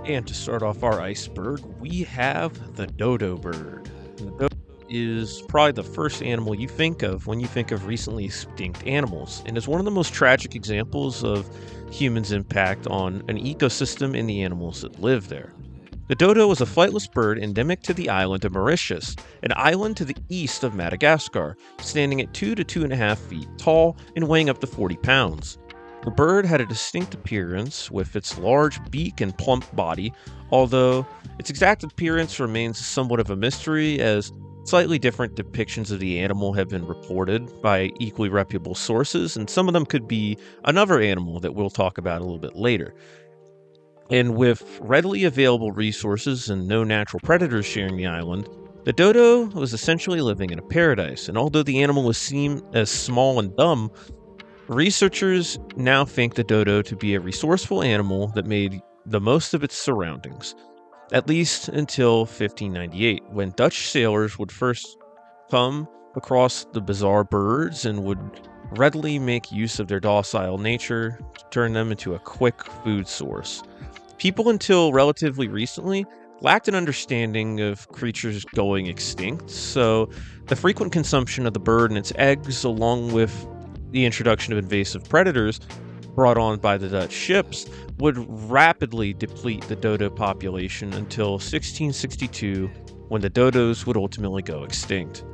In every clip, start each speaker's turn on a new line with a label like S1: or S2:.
S1: And to start off our iceberg, we have the dodo bird. The dodo is probably the first animal you think of when you think of recently extinct animals, and is one of the most tragic examples of humans' impact on an ecosystem and the animals that live there. The dodo is a flightless bird endemic to the island of Mauritius, an island to the east of Madagascar, standing at 2 to 2.5 feet tall and weighing up to 40 pounds. The bird had a distinct appearance with its large beak and plump body, although its exact appearance remains somewhat of a mystery as slightly different depictions of the animal have been reported by equally reputable sources, and some of them could be another animal that we'll talk about a little bit later. And with readily available resources and no natural predators sharing the island, the dodo was essentially living in a paradise, and although the animal was seen as small and dumb, researchers now think the dodo to be a resourceful animal that made the most of its surroundings, at least until 1598, when Dutch sailors would first come across the bizarre birds and would readily make use of their docile nature to turn them into a quick food source. People until relatively recently lacked an understanding of creatures going extinct, so the frequent consumption of the bird and its eggs, along with the introduction of invasive predators brought on by the Dutch ships, would rapidly deplete the dodo population until 1662, when the dodos would ultimately go extinct.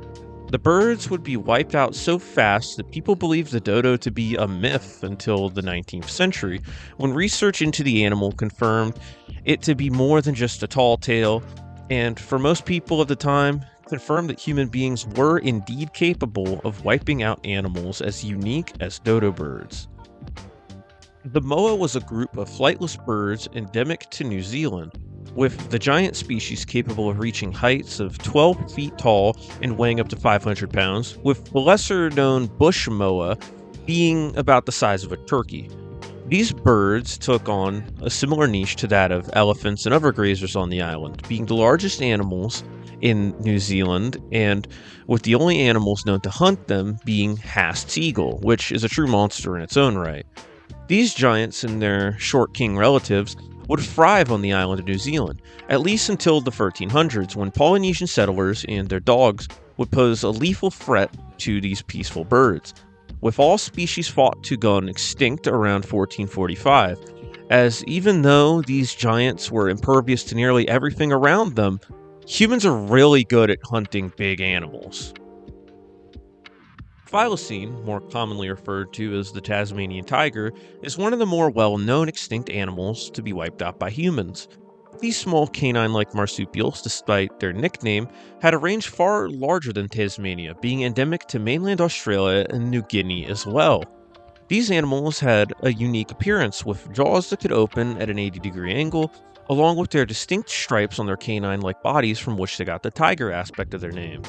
S1: The birds would be wiped out so fast that people believed the dodo to be a myth until the 19th century, when research into the animal confirmed it to be more than just a tall tale, and for most people of the time, confirmed that human beings were indeed capable of wiping out animals as unique as dodo birds. The moa was a group of flightless birds endemic to New Zealand, with the giant species capable of reaching heights of 12 feet tall and weighing up to 500 pounds, with the lesser-known bush moa being about the size of a turkey. These birds took on a similar niche to that of elephants and other grazers on the island, being the largest animals in New Zealand, and with the only animals known to hunt them being Haast's eagle, which is a true monster in its own right. These giants and their short king relatives would thrive on the island of New Zealand, at least until the 1300s, when Polynesian settlers and their dogs would pose a lethal threat to these peaceful birds, with all species thought to go extinct around 1445, as even though these giants were impervious to nearly everything around them, humans are really good at hunting big animals. Thylacine, more commonly referred to as the Tasmanian tiger, is one of the more well-known extinct animals to be wiped out by humans. These small canine-like marsupials, despite their nickname, had a range far larger than Tasmania, being endemic to mainland Australia and New Guinea as well. These animals had a unique appearance, with jaws that could open at an 80-degree angle, along with their distinct stripes on their canine-like bodies from which they got the tiger aspect of their name.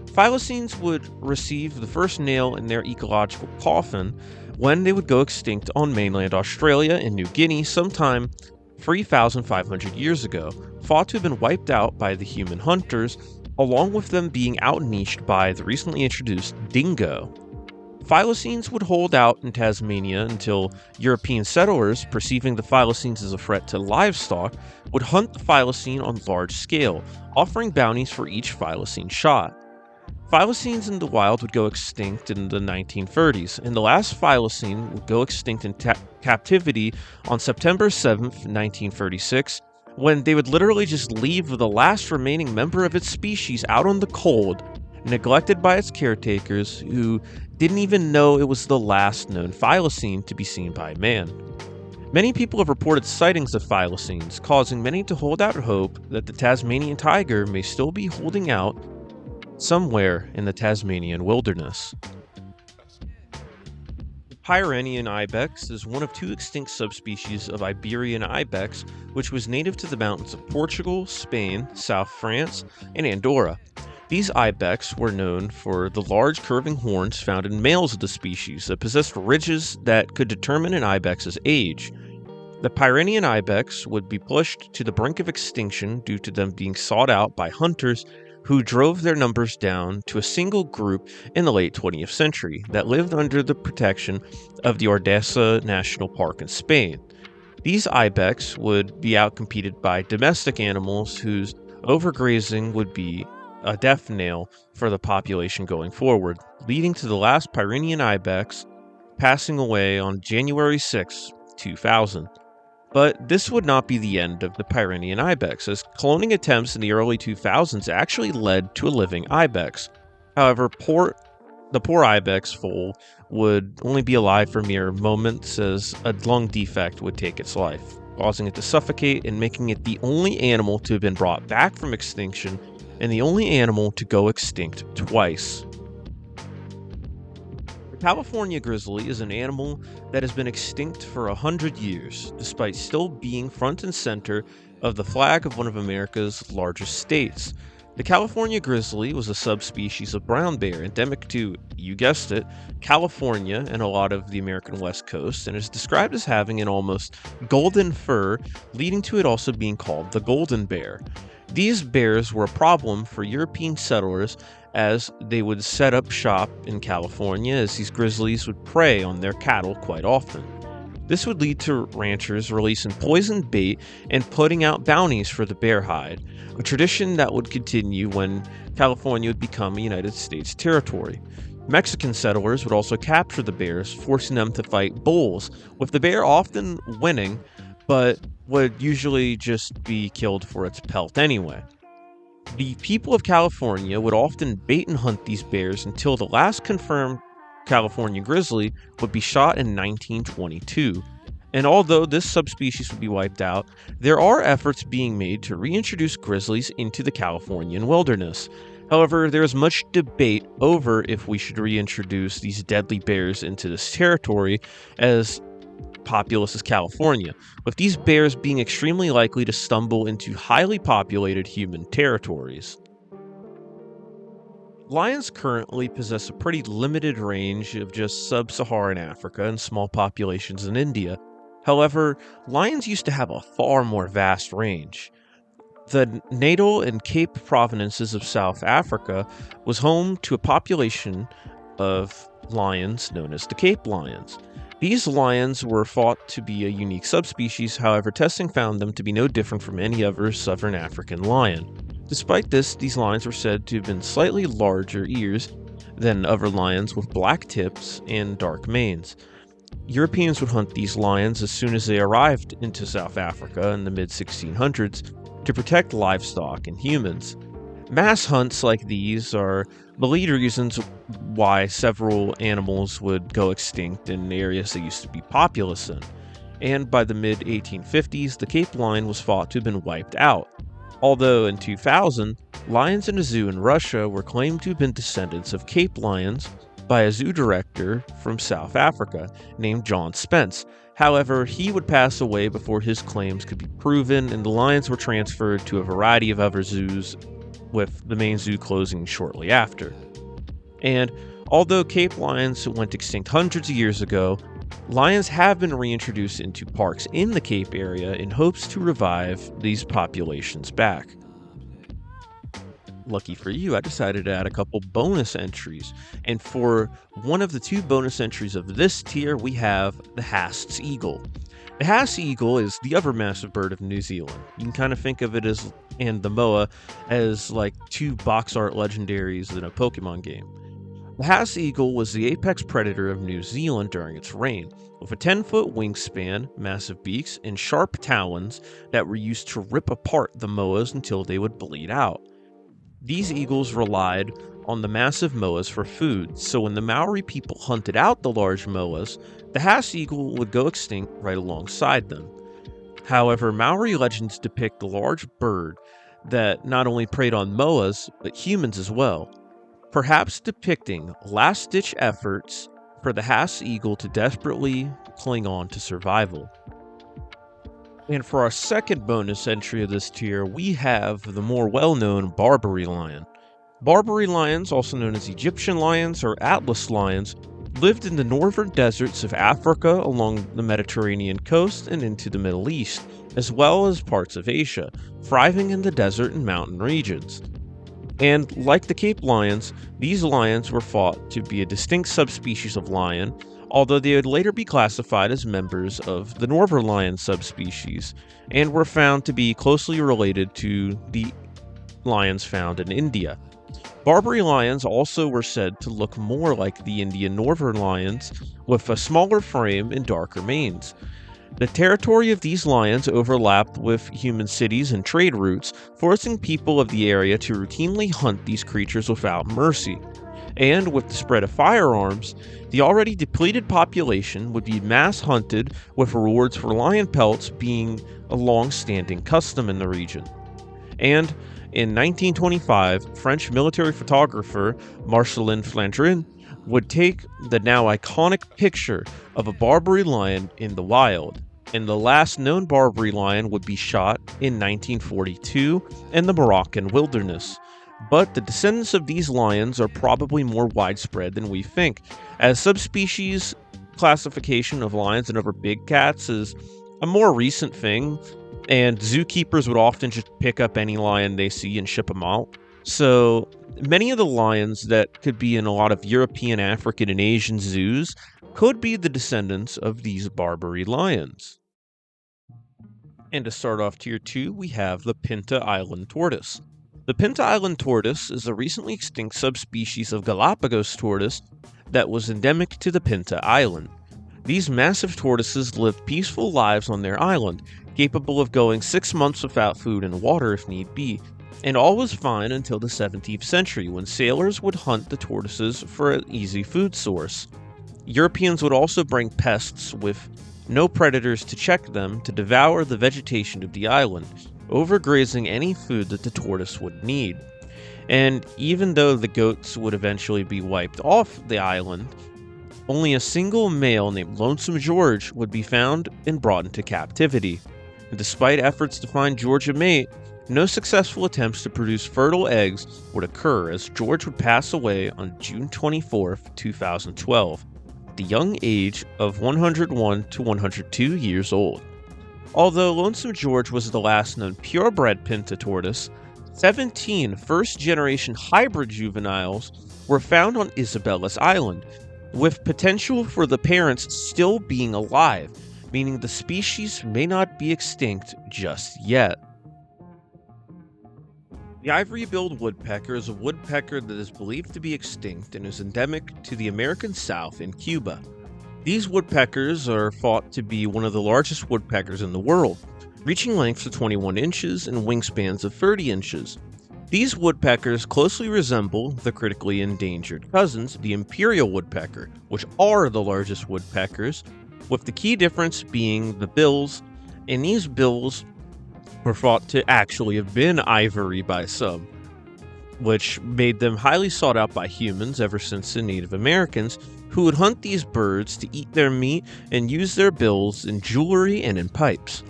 S1: Thylacines would receive the first nail in their ecological coffin when they would go extinct on mainland Australia and New Guinea sometime 3,500 years ago, thought to have been wiped out by the human hunters, along with them being out-niched by the recently introduced dingo. Thylacines would hold out in Tasmania until European settlers, perceiving the thylacines as a threat to livestock, would hunt the thylacine on large scale, offering bounties for each thylacine shot. Thylacines in the wild would go extinct in the 1930s, and the last thylacine would go extinct in captivity on September 7th, 1936, when they would literally just leave the last remaining member of its species out on the cold, neglected by its caretakers who didn't even know it was the last known thylacine to be seen by man. Many people have reported sightings of thylacines, causing many to hold out hope that the Tasmanian tiger may still be holding out somewhere in the Tasmanian wilderness. The Pyrenean Ibex is one of two extinct subspecies of Iberian Ibex, which was native to the mountains of Portugal, Spain, South France, and Andorra. These ibex were known for the large curving horns found in males of the species that possessed ridges that could determine an ibex's age. The Pyrenean ibex would be pushed to the brink of extinction due to them being sought out by hunters who drove their numbers down to a single group in the late 20th century that lived under the protection of the Ordesa National Park in Spain. These ibex would be outcompeted by domestic animals whose overgrazing would be a death nail for the population going forward, leading to the last Pyrenean ibex passing away on January 6, 2000. But this would not be the end of the Pyrenean ibex, as cloning attempts in the early 2000s actually led to a living ibex. However, the poor ibex foal would only be alive for mere moments, as a lung defect would take its life, causing it to suffocate and making it the only animal to have been brought back from extinction and the only animal to go extinct twice. The California grizzly is an animal that has been extinct for 100 years, despite still being front and center of the flag of one of America's largest states. The California grizzly was a subspecies of brown bear endemic to, you guessed it, California and a lot of the American West Coast, and is described as having an almost golden fur, leading to it also being called the golden bear. These bears were a problem for European settlers as they would set up shop in California, as these grizzlies would prey on their cattle quite often. This would lead to ranchers releasing poisoned bait and putting out bounties for the bear hide, a tradition that would continue when California would become a United States territory. Mexican settlers would also capture the bears, forcing them to fight bulls, with the bear often winning, but would usually just be killed for its pelt anyway. The people of California would often bait and hunt these bears until the last confirmed California grizzly would be shot in 1922. And although this subspecies would be wiped out, there are efforts being made to reintroduce grizzlies into the Californian wilderness. However, there is much debate over if we should reintroduce these deadly bears into this territory as populous as California, with these bears being extremely likely to stumble into highly populated human territories. Lions currently possess a pretty limited range of just sub-Saharan Africa and small populations in India. However, lions used to have a far more vast range. The Natal and Cape provinces of South Africa was home to a population of lions known as the Cape lions. These lions were thought to be a unique subspecies, however, testing found them to be no different from any other southern African lion. Despite this, these lions were said to have been slightly larger ears than other lions with black tips and dark manes. Europeans would hunt these lions as soon as they arrived into South Africa in the mid-1600s to protect livestock and humans. Mass hunts like these are the lead reasons why several animals would go extinct in areas they used to be populous in, and by the mid-1850s, the Cape lion was thought to have been wiped out. Although in 2000, lions in a zoo in Russia were claimed to have been descendants of Cape lions by a zoo director from South Africa named John Spence. However, he would pass away before his claims could be proven, and the lions were transferred to a variety of other zoos, with the main zoo closing shortly after. And although Cape lions went extinct hundreds of years ago, lions have been reintroduced into parks in the Cape area in hopes to revive these populations back. Lucky for you, I decided to add a couple bonus entries, and for one of the two bonus entries of this tier, we have the Haast's eagle. The Haast eagle is the other massive bird of New Zealand. You can kind of think of it as, and the moa, as like two box art legendaries in a Pokemon game. The Haast eagle was the apex predator of New Zealand during its reign, with a 10-foot wingspan, massive beaks, and sharp talons that were used to rip apart the moas until they would bleed out. These eagles relied on the massive moas for food, so when the Maori people hunted out the large moas, the Haast eagle would go extinct right alongside them. However, Maori legends depict the large bird that not only preyed on moas, but humans as well, perhaps depicting last-ditch efforts for the Haast eagle to desperately cling on to survival. And for our second bonus entry of this tier, we have the more well-known Barbary lion. Barbary lions, also known as Egyptian lions or Atlas lions, lived in the northern deserts of Africa along the Mediterranean coast and into the Middle East, as well as parts of Asia, thriving in the desert and mountain regions. And like the Cape lions, these lions were thought to be a distinct subspecies of lion, although they would later be classified as members of the Northern lion subspecies, and were found to be closely related to the lions found in India. Barbary lions also were said to look more like the Indian northern lions, with a smaller frame and darker manes. The territory of these lions overlapped with human cities and trade routes, forcing people of the area to routinely hunt these creatures without mercy. And with the spread of firearms, the already depleted population would be mass hunted, with rewards for lion pelts being a long-standing custom in the region. And in 1925, French military photographer Marcelin Flandrin would take the now iconic picture of a Barbary lion in the wild, and the last known Barbary lion would be shot in 1942 in the Moroccan wilderness. But the descendants of these lions are probably more widespread than we think, as subspecies classification of lions and other big cats is a more recent thing, and zookeepers would often just pick up any lion they see and ship them out. So many of the lions that could be in a lot of European, African, and Asian zoos could be the descendants of these Barbary lions. And to start off tier 2, we have the Pinta Island tortoise. The Pinta Island tortoise is a recently extinct subspecies of Galapagos tortoise that was endemic to the Pinta Island. These massive tortoises live peaceful lives on their island, capable of going 6 months without food and water if need be, and all was fine until the 17th century when sailors would hunt the tortoises for an easy food source. Europeans would also bring pests with no predators to check them to devour the vegetation of the island, overgrazing any food that the tortoise would need. And even though the goats would eventually be wiped off the island, only a single male named Lonesome George would be found and brought into captivity. And despite efforts to find George a mate, no successful attempts to produce fertile eggs would occur, as George would pass away on June 24, 2012, at the young age of 101 to 102 years old. Although Lonesome George was the last known purebred Pinta tortoise, 17 first-generation hybrid juveniles were found on Isabella's Island, with potential for the parents still being alive, meaning the species may not be extinct just yet. The Ivory-Billed Woodpecker is a woodpecker that is believed to be extinct and is endemic to the American South and Cuba. These woodpeckers are thought to be one of the largest woodpeckers in the world, reaching lengths of 21 inches and wingspans of 30 inches. These woodpeckers closely resemble the critically endangered cousins, the Imperial woodpecker, which are the largest woodpeckers, with the key difference being the bills, and these bills were thought to actually have been ivory by some, which made them highly sought out by humans ever since the Native Americans, who would hunt these birds to eat their meat and use their bills in jewelry and in pipes.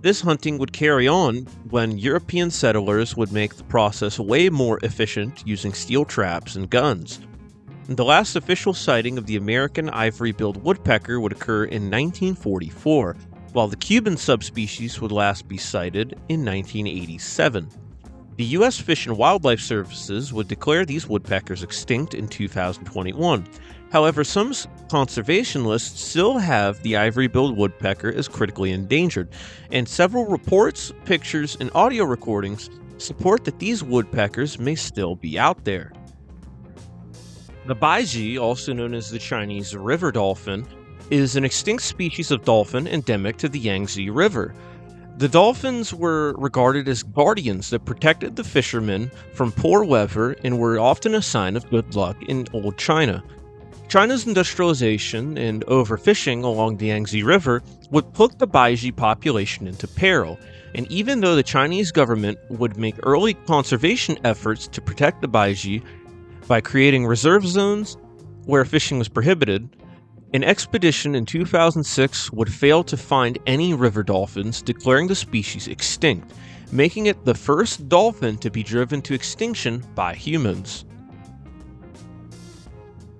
S1: This hunting would carry on when European settlers would make the process way more efficient using steel traps and guns. The last official sighting of the American ivory-billed woodpecker would occur in 1944, while the Cuban subspecies would last be sighted in 1987. The U.S. Fish and Wildlife Services would declare these woodpeckers extinct in 2021. However, some conservationists still have the ivory-billed woodpecker as critically endangered, and several reports, pictures, and audio recordings support that these woodpeckers may still be out there. The Baiji, also known as the Chinese river dolphin, is an extinct species of dolphin endemic to the Yangtze River. The dolphins were regarded as guardians that protected the fishermen from poor weather and were often a sign of good luck in old China. China's industrialization and overfishing along the Yangtze River would put the Baiji population into peril, and even though the Chinese government would make early conservation efforts to protect the Baiji by creating reserve zones where fishing was prohibited, an expedition in 2006 would fail to find any river dolphins, declaring the species extinct, making it the first dolphin to be driven to extinction by humans.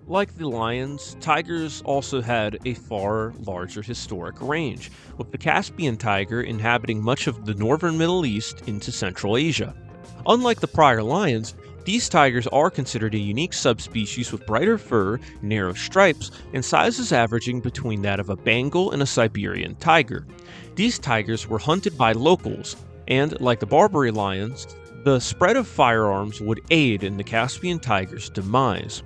S1: Like the lions, tigers also had a far larger historic range, with the Caspian tiger inhabiting much of the northern Middle East into Central Asia. Unlike the prior lions, These tigers are considered a unique subspecies with brighter fur, narrow stripes, and sizes averaging between that of a Bengal and a Siberian tiger. These tigers were hunted by locals, and, like the Barbary lions, the spread of firearms would aid in the Caspian tiger's demise.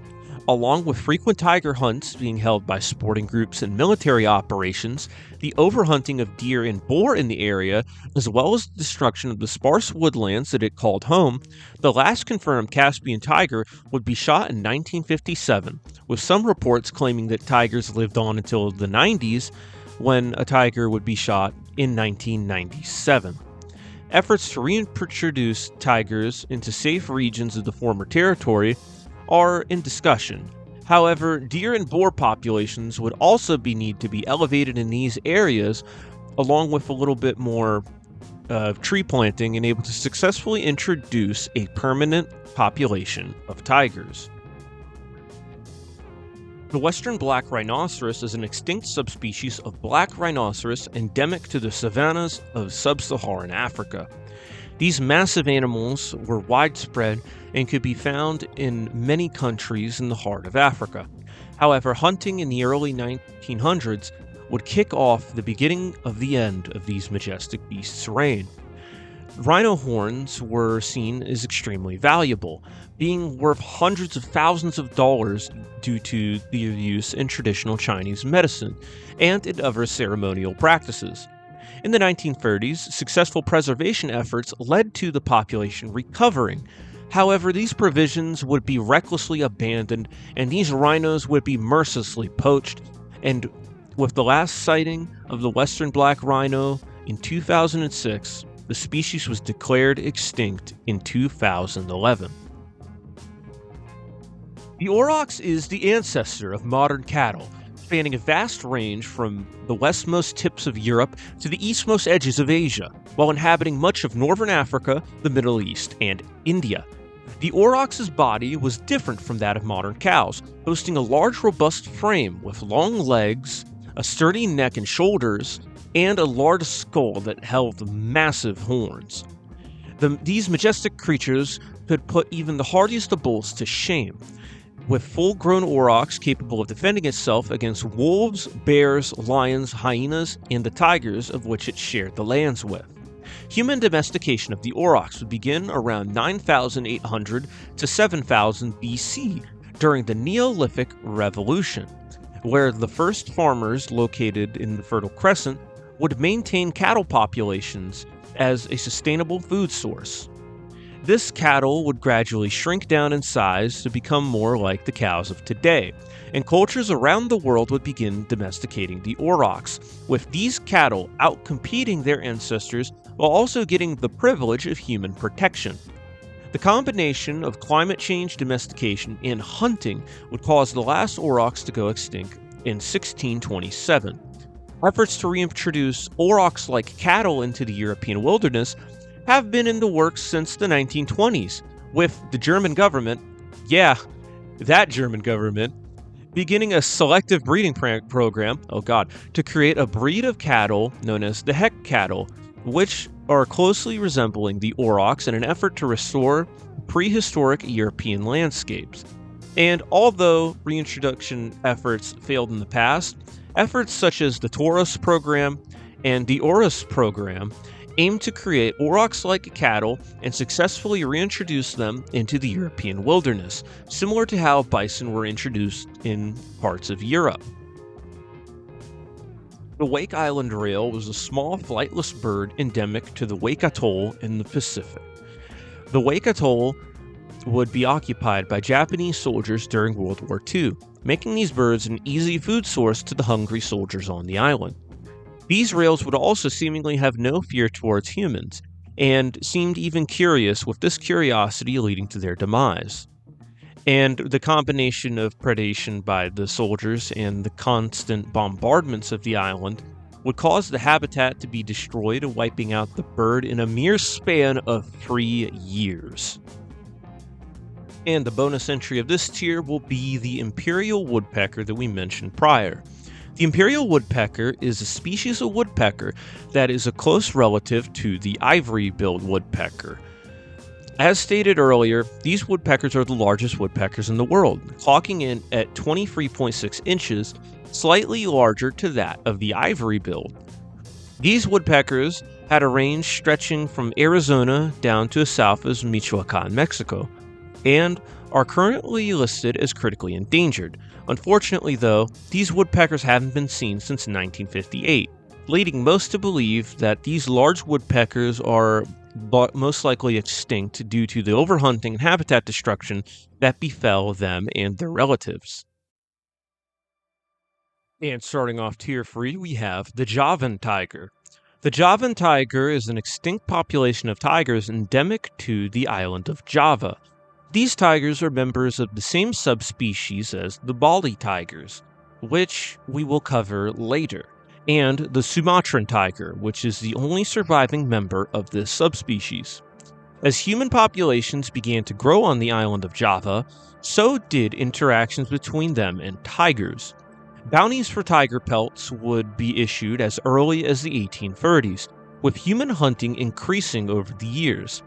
S1: Along with frequent tiger hunts being held by sporting groups and military operations, the overhunting of deer and boar in the area, as well as the destruction of the sparse woodlands that it called home, the last confirmed Caspian tiger would be shot in 1957, with some reports claiming that tigers lived on until the 90s, when a tiger would be shot in 1997. Efforts to reintroduce tigers into safe regions of the former territory are in discussion. However, deer and boar populations would also need to be elevated in these areas, along with a little bit more tree planting, and able to successfully introduce a permanent population of tigers. The western black rhinoceros is an extinct subspecies of black rhinoceros endemic to the savannas of sub-Saharan Africa. These massive animals were widespread and could be found in many countries in the heart of Africa. However, hunting in the early 1900s would kick off the beginning of the end of these majestic beasts' reign. Rhino horns were seen as extremely valuable, being worth hundreds of thousands of dollars due to their use in traditional Chinese medicine and in other ceremonial practices. In the 1930s, successful preservation efforts led to the population recovering. However, these provisions would be recklessly abandoned, and these rhinos would be mercilessly poached. And with the last sighting of the western black rhino in 2006, the species was declared extinct in 2011. The aurochs is the ancestor of modern cattle, spanning a vast range from the westmost tips of Europe to the eastmost edges of Asia, while inhabiting much of northern Africa, the Middle East, and India. The aurochs' body was different from that of modern cows, boasting a large, robust frame with long legs, a sturdy neck and shoulders, and a large skull that held massive horns. These majestic creatures could put even the hardiest of bulls to shame, with full-grown aurochs capable of defending itself against wolves, bears, lions, hyenas, and the tigers of which it shared the lands with. Human domestication of the aurochs would begin around 9,800 to 7,000 BC during the Neolithic Revolution, where the first farmers located in the Fertile Crescent would maintain cattle populations as a sustainable food source. This cattle would gradually shrink down in size to become more like the cows of today, and cultures around the world would begin domesticating the aurochs, with these cattle outcompeting their ancestors while also getting the privilege of human protection. The combination of climate change, domestication, and hunting would cause the last aurochs to go extinct in 1627. Efforts to reintroduce aurochs-like cattle into the European wilderness have been in the works since the 1920s, with the German government, that German government, beginning a selective breeding program, to create a breed of cattle known as the Heck cattle, which are closely resembling the aurochs in an effort to restore prehistoric European landscapes. And although reintroduction efforts failed in the past, efforts such as the Tortoise program and the Aurochs program aim to create aurochs-like cattle and successfully reintroduce them into the European wilderness, similar to how bison were introduced in parts of Europe. The Wake Island rail was a small flightless bird endemic to the Wake Atoll in the Pacific. The Wake Atoll would be occupied by Japanese soldiers during World War II, making these birds an easy food source to the hungry soldiers on the island. These rails would also seemingly have no fear towards humans, and seemed even curious, with this curiosity leading to their demise. And the combination of predation by the soldiers and the constant bombardments of the island would cause the habitat to be destroyed, wiping out the bird in a mere span of 3 years. And the bonus entry of this tier will be the Imperial woodpecker that we mentioned prior. The Imperial woodpecker is a species of woodpecker that is a close relative to the Ivory-Billed Woodpecker. As stated earlier, these woodpeckers are the largest woodpeckers in the world, clocking in at 23.6 inches, slightly larger to that of the ivory-billed. These woodpeckers had a range stretching from Arizona down to as south as Michoacan, Mexico, and are currently listed as critically endangered. Unfortunately, though, these woodpeckers haven't been seen since 1958, leading most to believe that these large woodpeckers are most likely extinct due to the overhunting and habitat destruction that befell them and their relatives. And starting off tier 3, we have the Javan tiger. The Javan tiger is an extinct population of tigers endemic to the island of Java. These tigers are members of the same subspecies as the Bali tigers, which we will cover later, and the Sumatran tiger, which is the only surviving member of this subspecies. As human populations began to grow on the island of Java, so did interactions between them and tigers. Bounties for tiger pelts would be issued as early as the 1830s, with human hunting increasing over the years.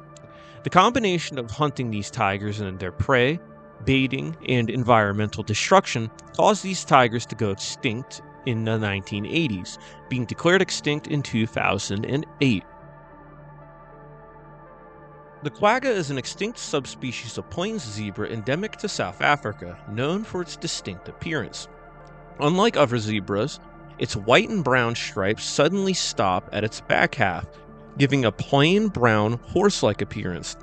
S1: The combination of hunting these tigers and their prey, baiting, and environmental destruction caused these tigers to go extinct in the 1980s, being declared extinct in 2008. The quagga is an extinct subspecies of plains zebra endemic to South Africa, known for its distinct appearance. Unlike other zebras, its white and brown stripes suddenly stop at its back half, giving a plain brown horse-like appearance.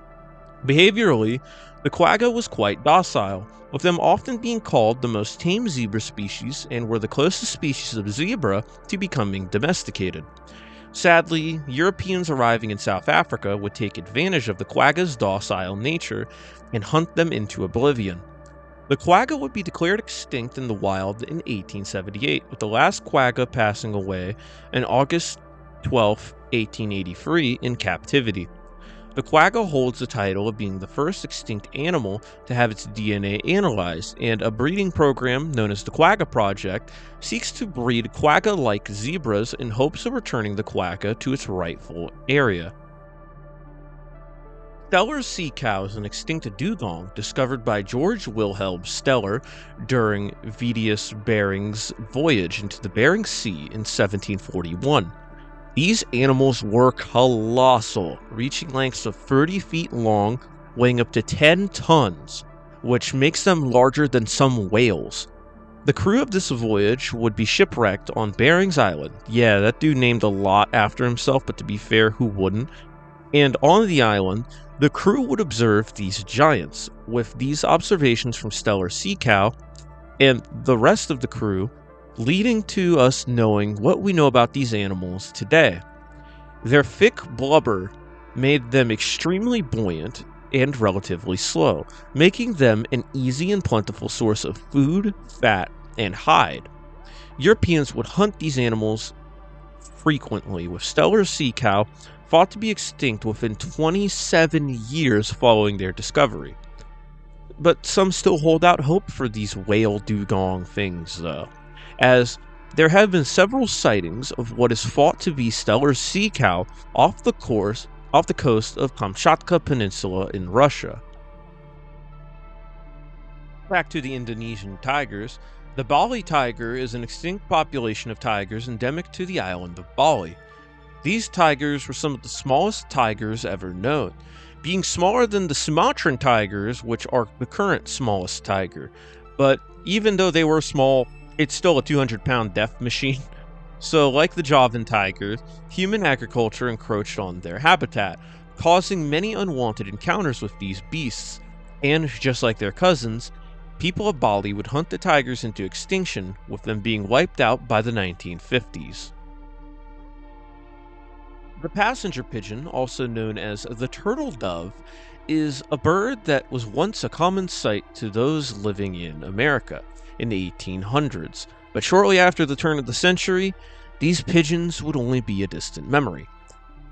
S1: Behaviorally, the quagga was quite docile, with them often being called the most tame zebra species and were the closest species of zebra to becoming domesticated. Sadly, Europeans arriving in South Africa would take advantage of the quagga's docile nature and hunt them into oblivion. The quagga would be declared extinct in the wild in 1878, with the last quagga passing away on August 12, 1883, in captivity. The quagga holds the title of being the first extinct animal to have its DNA analyzed, and a breeding program known as the Quagga Project seeks to breed quagga-like zebras in hopes of returning the quagga to its rightful area. Steller's sea cow is an extinct dugong discovered by George Wilhelm Steller during Vidius Bering's voyage into the Bering Sea in 1741. These animals were colossal, reaching lengths of 30 feet long, weighing up to 10 tons, which makes them larger than some whales. The crew of this voyage would be shipwrecked on Bering's Island. Yeah, that dude named a lot after himself, but to be fair, who wouldn't? And on the island, the crew would observe these giants, with these observations from Steller's sea cow and the rest of the crew leading to us knowing what we know about these animals today. Their thick blubber made them extremely buoyant and relatively slow, making them an easy and plentiful source of food, fat, and hide. Europeans would hunt these animals frequently, with Steller's sea cow thought to be extinct within 27 years following their discovery. But some still hold out hope for these whale dugong things, though, as there have been several sightings of what is thought to be Steller's sea cow off the coast of Kamchatka Peninsula in Russia. Back to the Indonesian tigers, the Bali tiger is an extinct population of tigers endemic to the island of Bali. These tigers were some of the smallest tigers ever known, being smaller than the Sumatran tigers, which are the current smallest tiger. But even though they were small, it's still a 200-pound death machine. So, like the Javan tigers, human agriculture encroached on their habitat, causing many unwanted encounters with these beasts. And just like their cousins, people of Bali would hunt the tigers into extinction, with them being wiped out by the 1950s. The passenger pigeon, also known as the turtle dove, is a bird that was once a common sight to those living in America in the 1800s, but shortly after the turn of the century, these pigeons would only be a distant memory.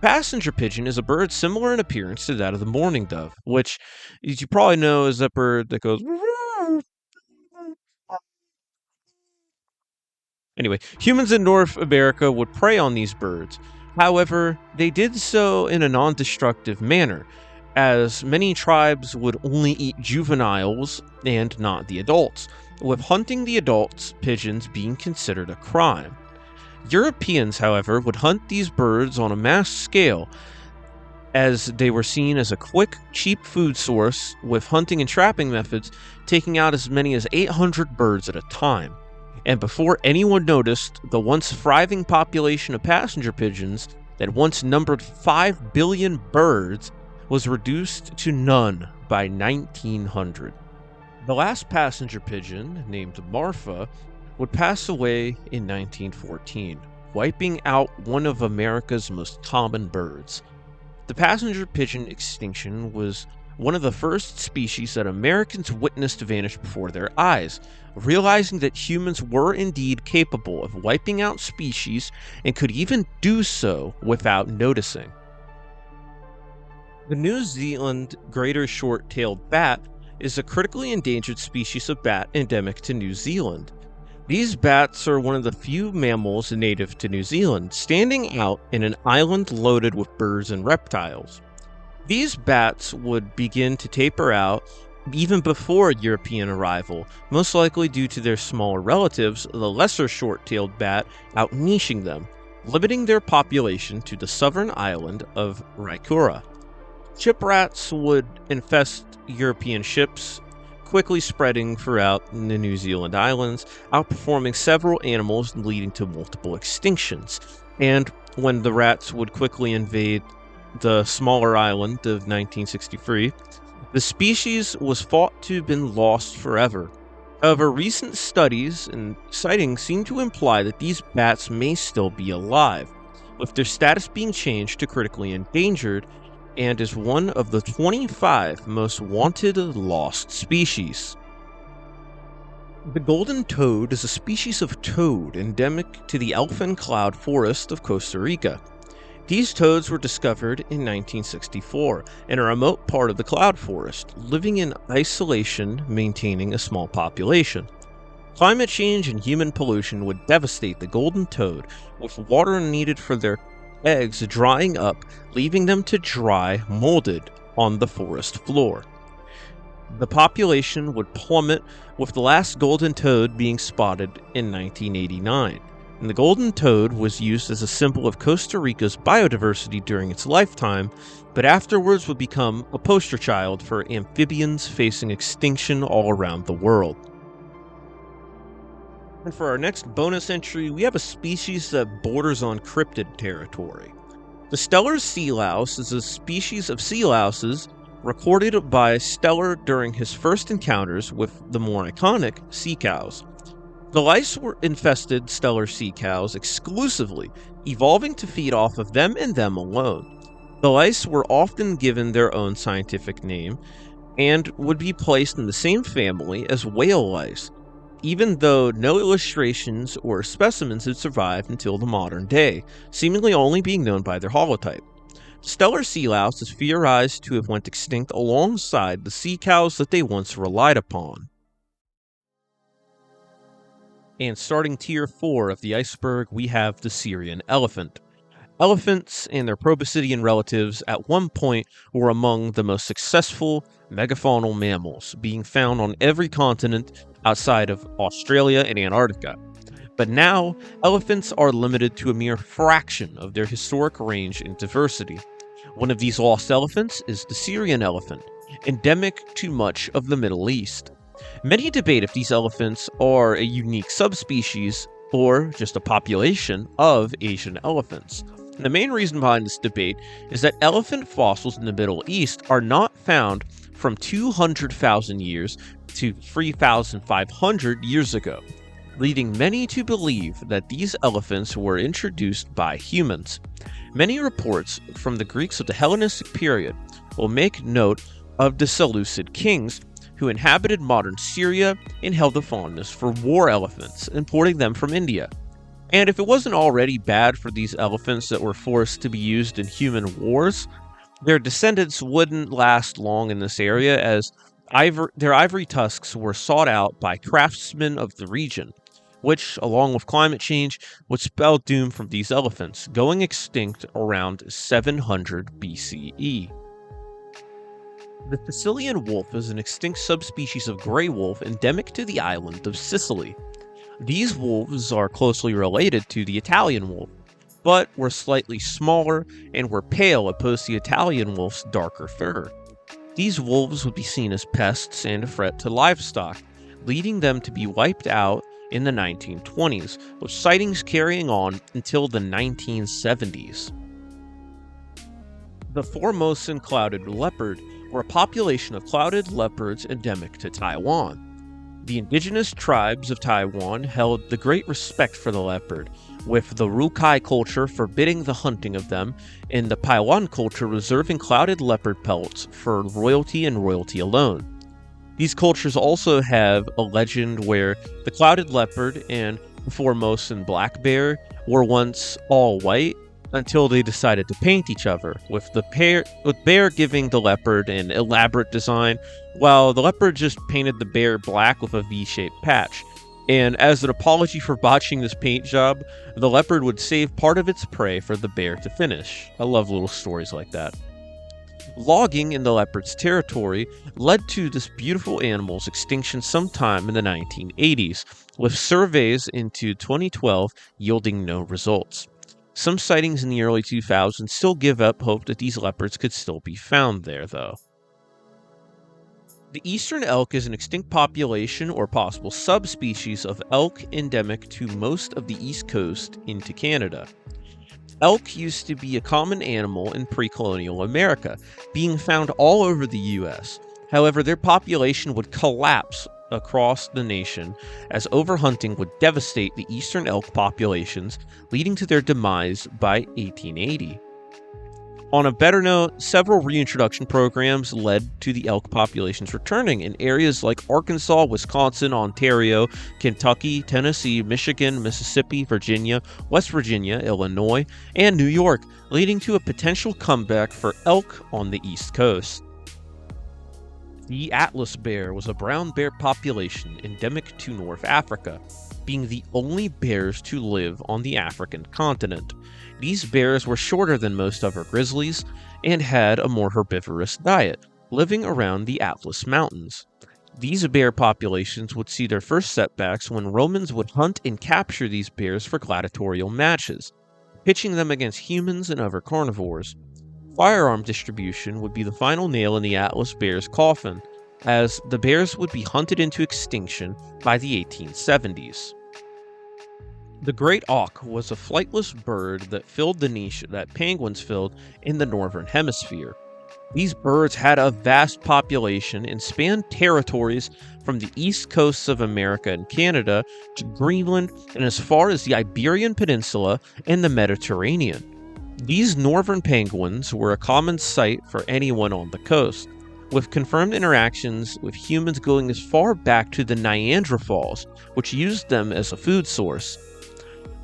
S1: Passenger pigeon is a bird similar in appearance to that of the mourning dove, which, as you probably know, is that bird that goes. Anyway, humans in North America would prey on these birds. However, they did so in a non-destructive manner, as many tribes would only eat juveniles and not the adults, with hunting the adults' pigeons being considered a crime. Europeans, however, would hunt these birds on a mass scale as they were seen as a quick, cheap food source, with hunting and trapping methods taking out as many as 800 birds at a time. And before anyone noticed, the once thriving population of passenger pigeons that once numbered 5 billion birds was reduced to none by 1900. The last passenger pigeon, named Marfa, would pass away in 1914, wiping out one of America's most common birds. The passenger pigeon extinction was one of the first species that Americans witnessed vanish before their eyes, realizing that humans were indeed capable of wiping out species and could even do so without noticing. The New Zealand greater short-tailed bat is a critically endangered species of bat endemic to New Zealand. These bats are one of the few mammals native to New Zealand, standing out in an island loaded with birds and reptiles. These bats would begin to taper out even before European arrival, most likely due to their smaller relatives, the lesser short-tailed bat, out-niching them, limiting their population to the southern island of Raikura. Ship rats would infest European ships, quickly spreading throughout the New Zealand islands, outperforming several animals and leading to multiple extinctions. And when the rats would quickly invade the smaller island of 1963, the species was thought to have been lost forever. However, recent studies and sightings seem to imply that these bats may still be alive, with their status being changed to critically endangered, and is one of the 25 most wanted lost species. The golden toad is a species of toad endemic to the elfin cloud forest of Costa Rica. These toads were discovered in 1964 in a remote part of the cloud forest, living in isolation, maintaining a small population. Climate change and human pollution would devastate the golden toad, with water needed for their eggs drying up, leaving them to dry, molded on the forest floor. The population would plummet, with the last golden toad being spotted in 1989. And the golden toad was used as a symbol of Costa Rica's biodiversity during its lifetime, but afterwards would become a poster child for amphibians facing extinction all around the world. And for our next bonus entry, we have a species that borders on cryptid territory. The Steller sea louse is a species of sea louses recorded by Steller during his first encounters with the more iconic sea cows. The lice were infested Steller sea cows exclusively, evolving to feed off of them and them alone. The lice were often given their own scientific name and would be placed in the same family as whale lice, even though no illustrations or specimens had survived until the modern day, seemingly only being known by their holotype. The Steller sea louse is theorized to have went extinct alongside the sea cows that they once relied upon. And starting tier 4 of the iceberg, we have the Syrian elephant. Elephants and their proboscidean relatives at one point were among the most successful megafaunal mammals, being found on every continent outside of Australia and Antarctica. But now, elephants are limited to a mere fraction of their historic range and diversity. One of these lost elephants is the Syrian elephant, endemic to much of the Middle East. Many debate if these elephants are a unique subspecies or just a population of Asian elephants. And the main reason behind this debate is that elephant fossils in the Middle East are not found from 200,000 years to 3,500 years ago, leading many to believe that these elephants were introduced by humans. Many reports from the Greeks of the Hellenistic period will make note of the Seleucid kings who inhabited modern Syria and held a fondness for war elephants, importing them from India. And if it wasn't already bad for these elephants that were forced to be used in human wars, their descendants wouldn't last long in this area, as their ivory tusks were sought out by craftsmen of the region, which, along with climate change, would spell doom from these elephants, going extinct around 700 BCE. The Sicilian wolf is an extinct subspecies of gray wolf endemic to the island of Sicily. These wolves are closely related to the Italian wolf, but were slightly smaller and were pale opposed to the Italian wolf's darker fur. These wolves would be seen as pests and a threat to livestock, leading them to be wiped out in the 1920s, with sightings carrying on until the 1970s. The Formosan clouded leopard were a population of clouded leopards endemic to Taiwan. The indigenous tribes of Taiwan held the great respect for the leopard, with the Rukai culture forbidding the hunting of them, and the Paiwan culture reserving clouded leopard pelts for royalty and royalty alone. These cultures also have a legend where the clouded leopard and the Formosan black bear were once all white until they decided to paint each other, with bear giving the leopard an elaborate design, while the leopard just painted the bear black with a V-shaped patch. And as an apology for botching this paint job, the leopard would save part of its prey for the bear to finish. I love little stories like that. Logging in the leopard's territory led to this beautiful animal's extinction sometime in the 1980s, with surveys into 2012 yielding no results. Some sightings in the early 2000s still give up hope that these leopards could still be found there, though. The eastern elk is an extinct population or possible subspecies of elk endemic to most of the east coast into Canada. Elk used to be a common animal in pre-colonial America, being found all over the US. However, their population would collapse across the nation as overhunting would devastate the eastern elk populations, leading to their demise by 1880. On a better note, several reintroduction programs led to the elk populations returning in areas like Arkansas, Wisconsin, Ontario, Kentucky, Tennessee, Michigan, Mississippi, Virginia, West Virginia, Illinois, and New York, leading to a potential comeback for elk on the East Coast. The Atlas bear was a brown bear population endemic to North Africa, being the only bears to live on the African continent. These bears were shorter than most other grizzlies and had a more herbivorous diet, living around the Atlas Mountains. These bear populations would see their first setbacks when Romans would hunt and capture these bears for gladiatorial matches, pitching them against humans and other carnivores. Firearm distribution would be the final nail in the Atlas bear's coffin, as the bears would be hunted into extinction by the 1870s. The great auk was a flightless bird that filled the niche that penguins filled in the northern hemisphere. These birds had a vast population and spanned territories from the east coasts of America and Canada to Greenland and as far as the Iberian Peninsula and the Mediterranean. These northern penguins were a common sight for anyone on the coast, with confirmed interactions with humans going as far back to the Neanderthals, which used them as a food source.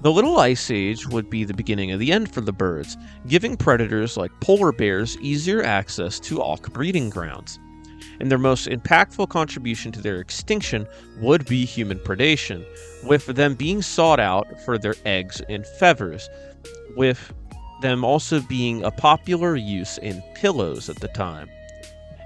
S1: The Little Ice Age would be the beginning of the end for the birds, giving predators like polar bears easier access to auk breeding grounds. And their most impactful contribution to their extinction would be human predation, with them being sought out for their eggs and feathers, with them also being a popular use in pillows at the time.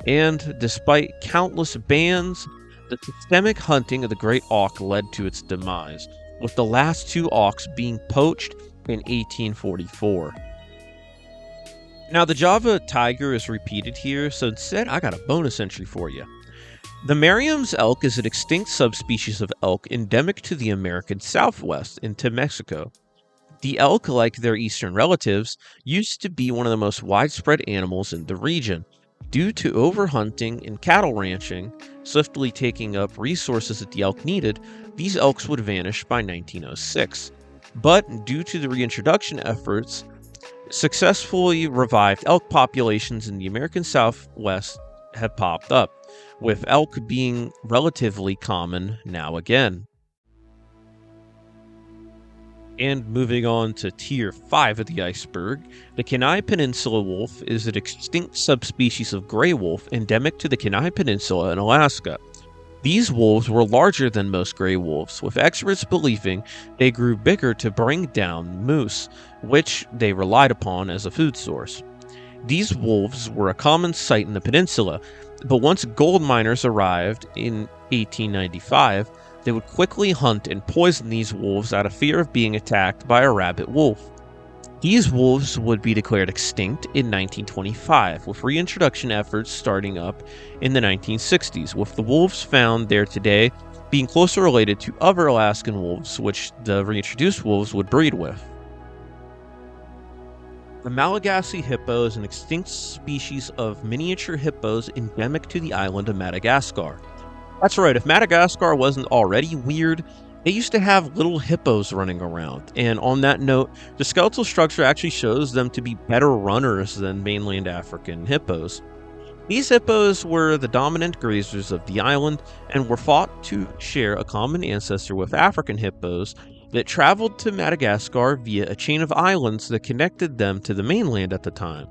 S1: And despite countless bans, the systemic hunting of the great auk led to its demise, with the last two auks being poached in 1844. Now the Javan Tiger is repeated here, so instead I got a bonus entry for you. The Merriam's elk is an extinct subspecies of elk endemic to the American Southwest into Mexico. The elk, like their eastern relatives, used to be one of the most widespread animals in the region. Due to overhunting and cattle ranching, swiftly taking up resources that the elk needed, these elks would vanish by 1906. But due to the reintroduction efforts, successfully revived elk populations in the American Southwest have popped up, with elk being relatively common now again. And moving on to Tier 5 of the iceberg, the Kenai Peninsula wolf is an extinct subspecies of gray wolf endemic to the Kenai Peninsula in Alaska. These wolves were larger than most gray wolves, with experts believing they grew bigger to bring down moose, which they relied upon as a food source. These wolves were a common sight in the peninsula, but once gold miners arrived in 1895, they would quickly hunt and poison these wolves out of fear of being attacked by a rabid wolf. These wolves would be declared extinct in 1925, with reintroduction efforts starting up in the 1960s, with the wolves found there today being closer related to other Alaskan wolves, which the reintroduced wolves would breed with. The Malagasy hippo is an extinct species of miniature hippos endemic to the island of Madagascar. That's right, if Madagascar wasn't already weird, they used to have little hippos running around, and on that note, the skeletal structure actually shows them to be better runners than mainland African hippos. These hippos were the dominant grazers of the island and were thought to share a common ancestor with African hippos that traveled to Madagascar via a chain of islands that connected them to the mainland at the time,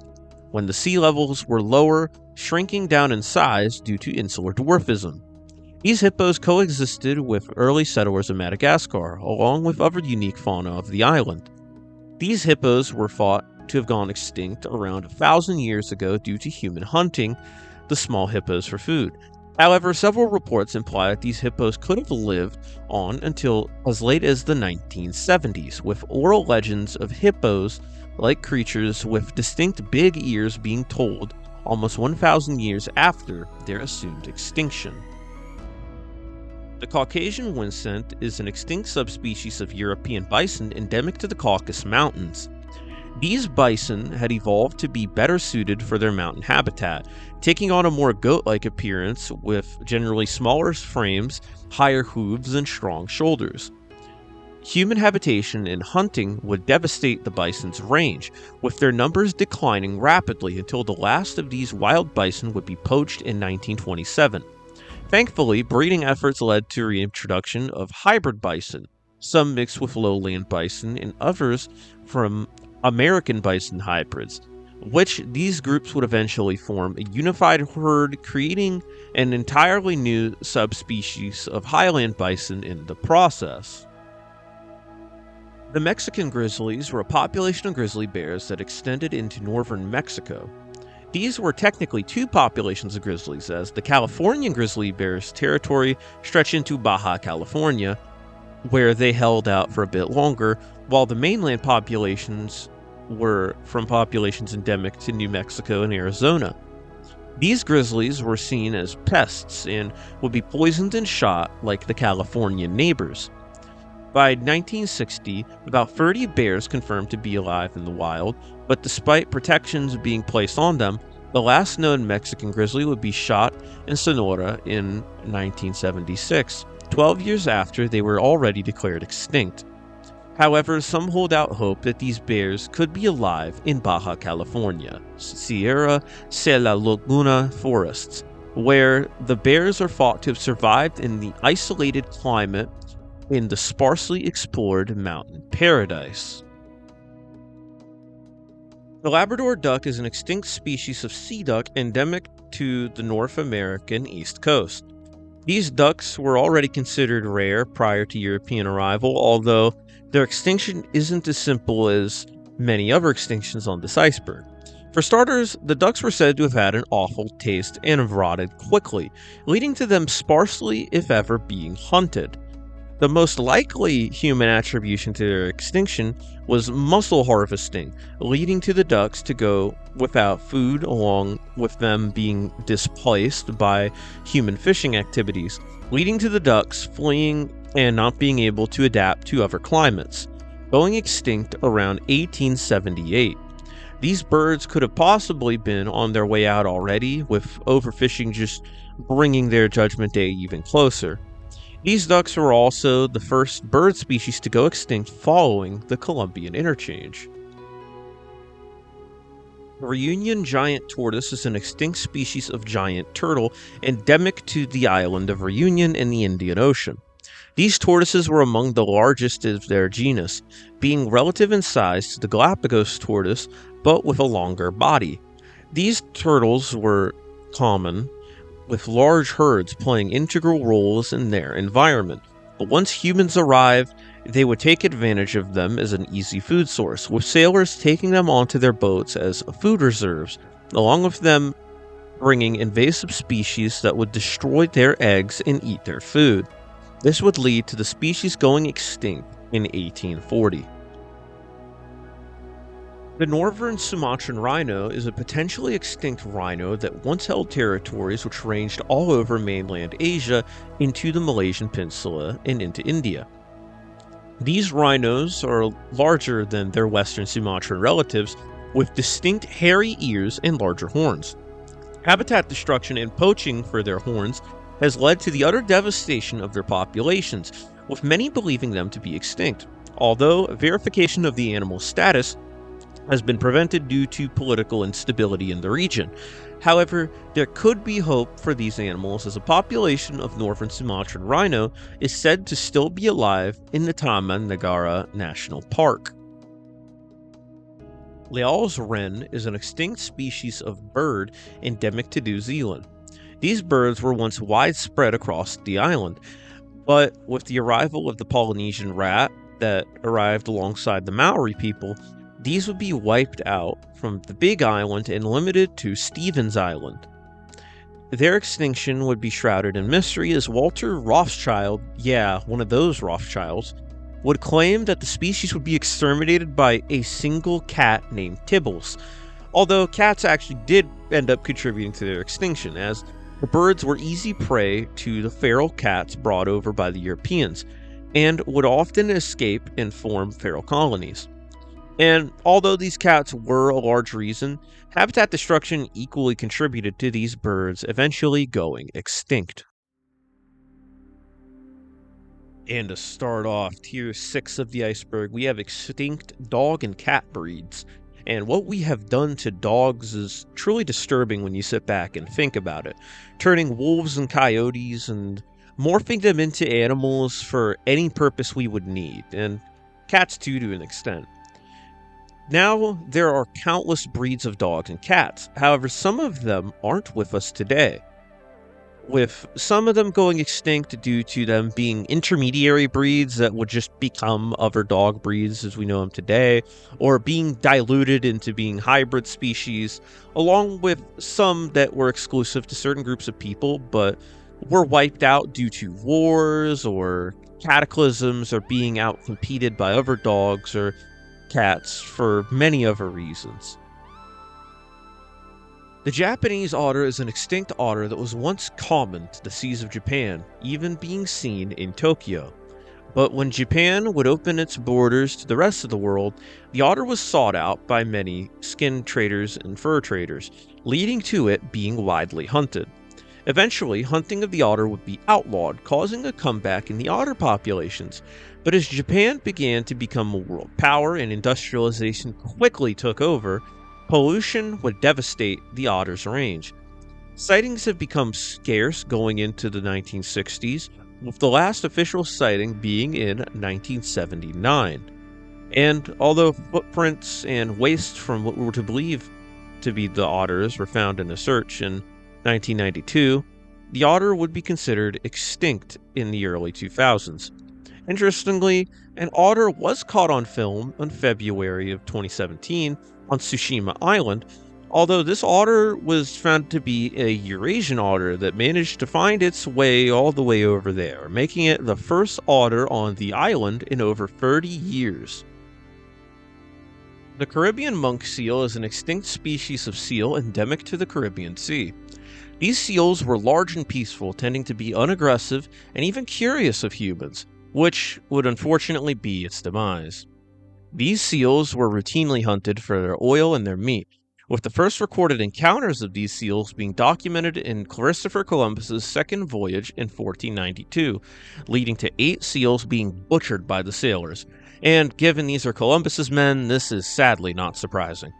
S1: when the sea levels were lower, shrinking down in size due to insular dwarfism. These hippos coexisted with early settlers of Madagascar, along with other unique fauna of the island. These hippos were thought to have gone extinct around 1,000 years ago due to human hunting the small hippos for food. However, several reports imply that these hippos could have lived on until as late as the 1970s, with oral legends of hippos-like creatures with distinct big ears being told almost 1,000 years after their assumed extinction. The Caucasian Wisent is an extinct subspecies of European bison endemic to the Caucasus Mountains. These bison had evolved to be better suited for their mountain habitat, taking on a more goat-like appearance with generally smaller frames, higher hooves, and strong shoulders. Human habitation and hunting would devastate the bison's range, with their numbers declining rapidly until the last of these wild bison would be poached in 1927. Thankfully, breeding efforts led to reintroduction of hybrid bison, some mixed with lowland bison and others from American bison hybrids, which these groups would eventually form a unified herd, creating an entirely new subspecies of highland bison in the process. The Mexican grizzlies were a population of grizzly bears that extended into northern Mexico. These were technically two populations of grizzlies, as the Californian grizzly bear's territory stretched into Baja California, where they held out for a bit longer, while the mainland populations were from populations endemic to New Mexico and Arizona. These grizzlies were seen as pests and would be poisoned and shot like the Californian neighbors. By 1960, about 30 bears confirmed to be alive in the wild, but despite protections being placed on them, the last known Mexican grizzly would be shot in Sonora in 1976, 12 years after they were already declared extinct. However, some hold out hope that these bears could be alive in Baja California, Sierra de la Laguna forests, where the bears are thought to have survived in the isolated climate in the sparsely explored mountain paradise. The Labrador duck is an extinct species of sea duck endemic to the North American East Coast. These ducks were already considered rare prior to European arrival, although their extinction isn't as simple as many other extinctions on this iceberg. For starters, the ducks were said to have had an awful taste and have rotted quickly, leading to them sparsely, if ever, being hunted. The most likely human attribution to their extinction was mussel harvesting, leading to the ducks to go without food, along with them being displaced by human fishing activities, leading to the ducks fleeing and not being able to adapt to other climates, going extinct around 1878. These birds could have possibly been on their way out already, with overfishing just bringing their judgment day even closer. These ducks were also the first bird species to go extinct following the Columbian interchange. The Reunion giant tortoise is an extinct species of giant turtle endemic to the island of Reunion in the Indian Ocean. These tortoises were among the largest of their genus, being relative in size to the Galapagos tortoise, but with a longer body. These turtles were common, with large herds playing integral roles in their environment. But once humans arrived, They would take advantage of them as an easy food source, with sailors taking them onto their boats as food reserves, along with them bringing invasive species that would destroy their eggs and eat their food. This would lead to the species going extinct in 1840. The northern Sumatran rhino is a potentially extinct rhino that once held territories which ranged all over mainland Asia into the Malaysian peninsula and into India. These rhinos are larger than their western Sumatran relatives, with distinct hairy ears and larger horns. Habitat destruction and poaching for their horns has led to the utter devastation of their populations, with many believing them to be extinct, although verification of the animal's status has been prevented due to political instability in the region. However, there could be hope for these animals, as a population of northern Sumatran rhino is said to still be alive in the Taman Negara National Park. Liao's wren is an extinct species of bird endemic to New Zealand. These birds were once widespread across the island, but with the arrival of the Polynesian rat that arrived alongside the Maori people, these would be wiped out from the Big Island and limited to Stevens Island. Their extinction would be shrouded in mystery, as Walter Rothschild, one of those Rothschilds, would claim that the species would be exterminated by a single cat named Tibbles, although cats actually did end up contributing to their extinction, as the birds were easy prey to the feral cats brought over by the Europeans, and would often escape and form feral colonies. And although these cats were a large reason, habitat destruction equally contributed to these birds eventually going extinct. And to start off, tier 6 of the iceberg, we have extinct dog and cat breeds. And what we have done to dogs is truly disturbing when you sit back and think about it, turning wolves and coyotes and morphing them into animals for any purpose we would need, and cats too to an extent. Now, there are countless breeds of dogs and cats. However, some of them aren't with us today, with some of them going extinct due to them being intermediary breeds that would just become other dog breeds as we know them today, or being diluted into being hybrid species, along with some that were exclusive to certain groups of people, but were wiped out due to wars or cataclysms, or being outcompeted by other dogs or cats for many other reasons. The Japanese otter is an extinct otter that was once common to the seas of Japan, even being seen in Tokyo. But when Japan would open its borders to the rest of the world, the otter was sought out by many skin traders and fur traders, leading to it being widely hunted. Eventually, hunting of the otter would be outlawed, causing a comeback in the otter populations. But as Japan began to become a world power and industrialization quickly took over, pollution would devastate the otter's range. Sightings have become scarce going into the 1960s, with the last official sighting being in 1979. And although footprints and waste from what we were to believe to be the otters were found in a search in 1992, the otter would be considered extinct in the early 2000s. Interestingly, an otter was caught on film in February of 2017 on Tsushima Island, although this otter was found to be a Eurasian otter that managed to find its way all the way over there, making it the first otter on the island in over 30 years. The Caribbean monk seal is an extinct species of seal endemic to the Caribbean Sea. These seals were large and peaceful, tending to be unaggressive and even curious of humans, which would unfortunately be its demise. These seals were routinely hunted for their oil and their meat, with the first recorded encounters of these seals being documented in Christopher Columbus's second voyage in 1492, leading to 8 seals being butchered by the sailors. And given these are Columbus's men, this is sadly not surprising.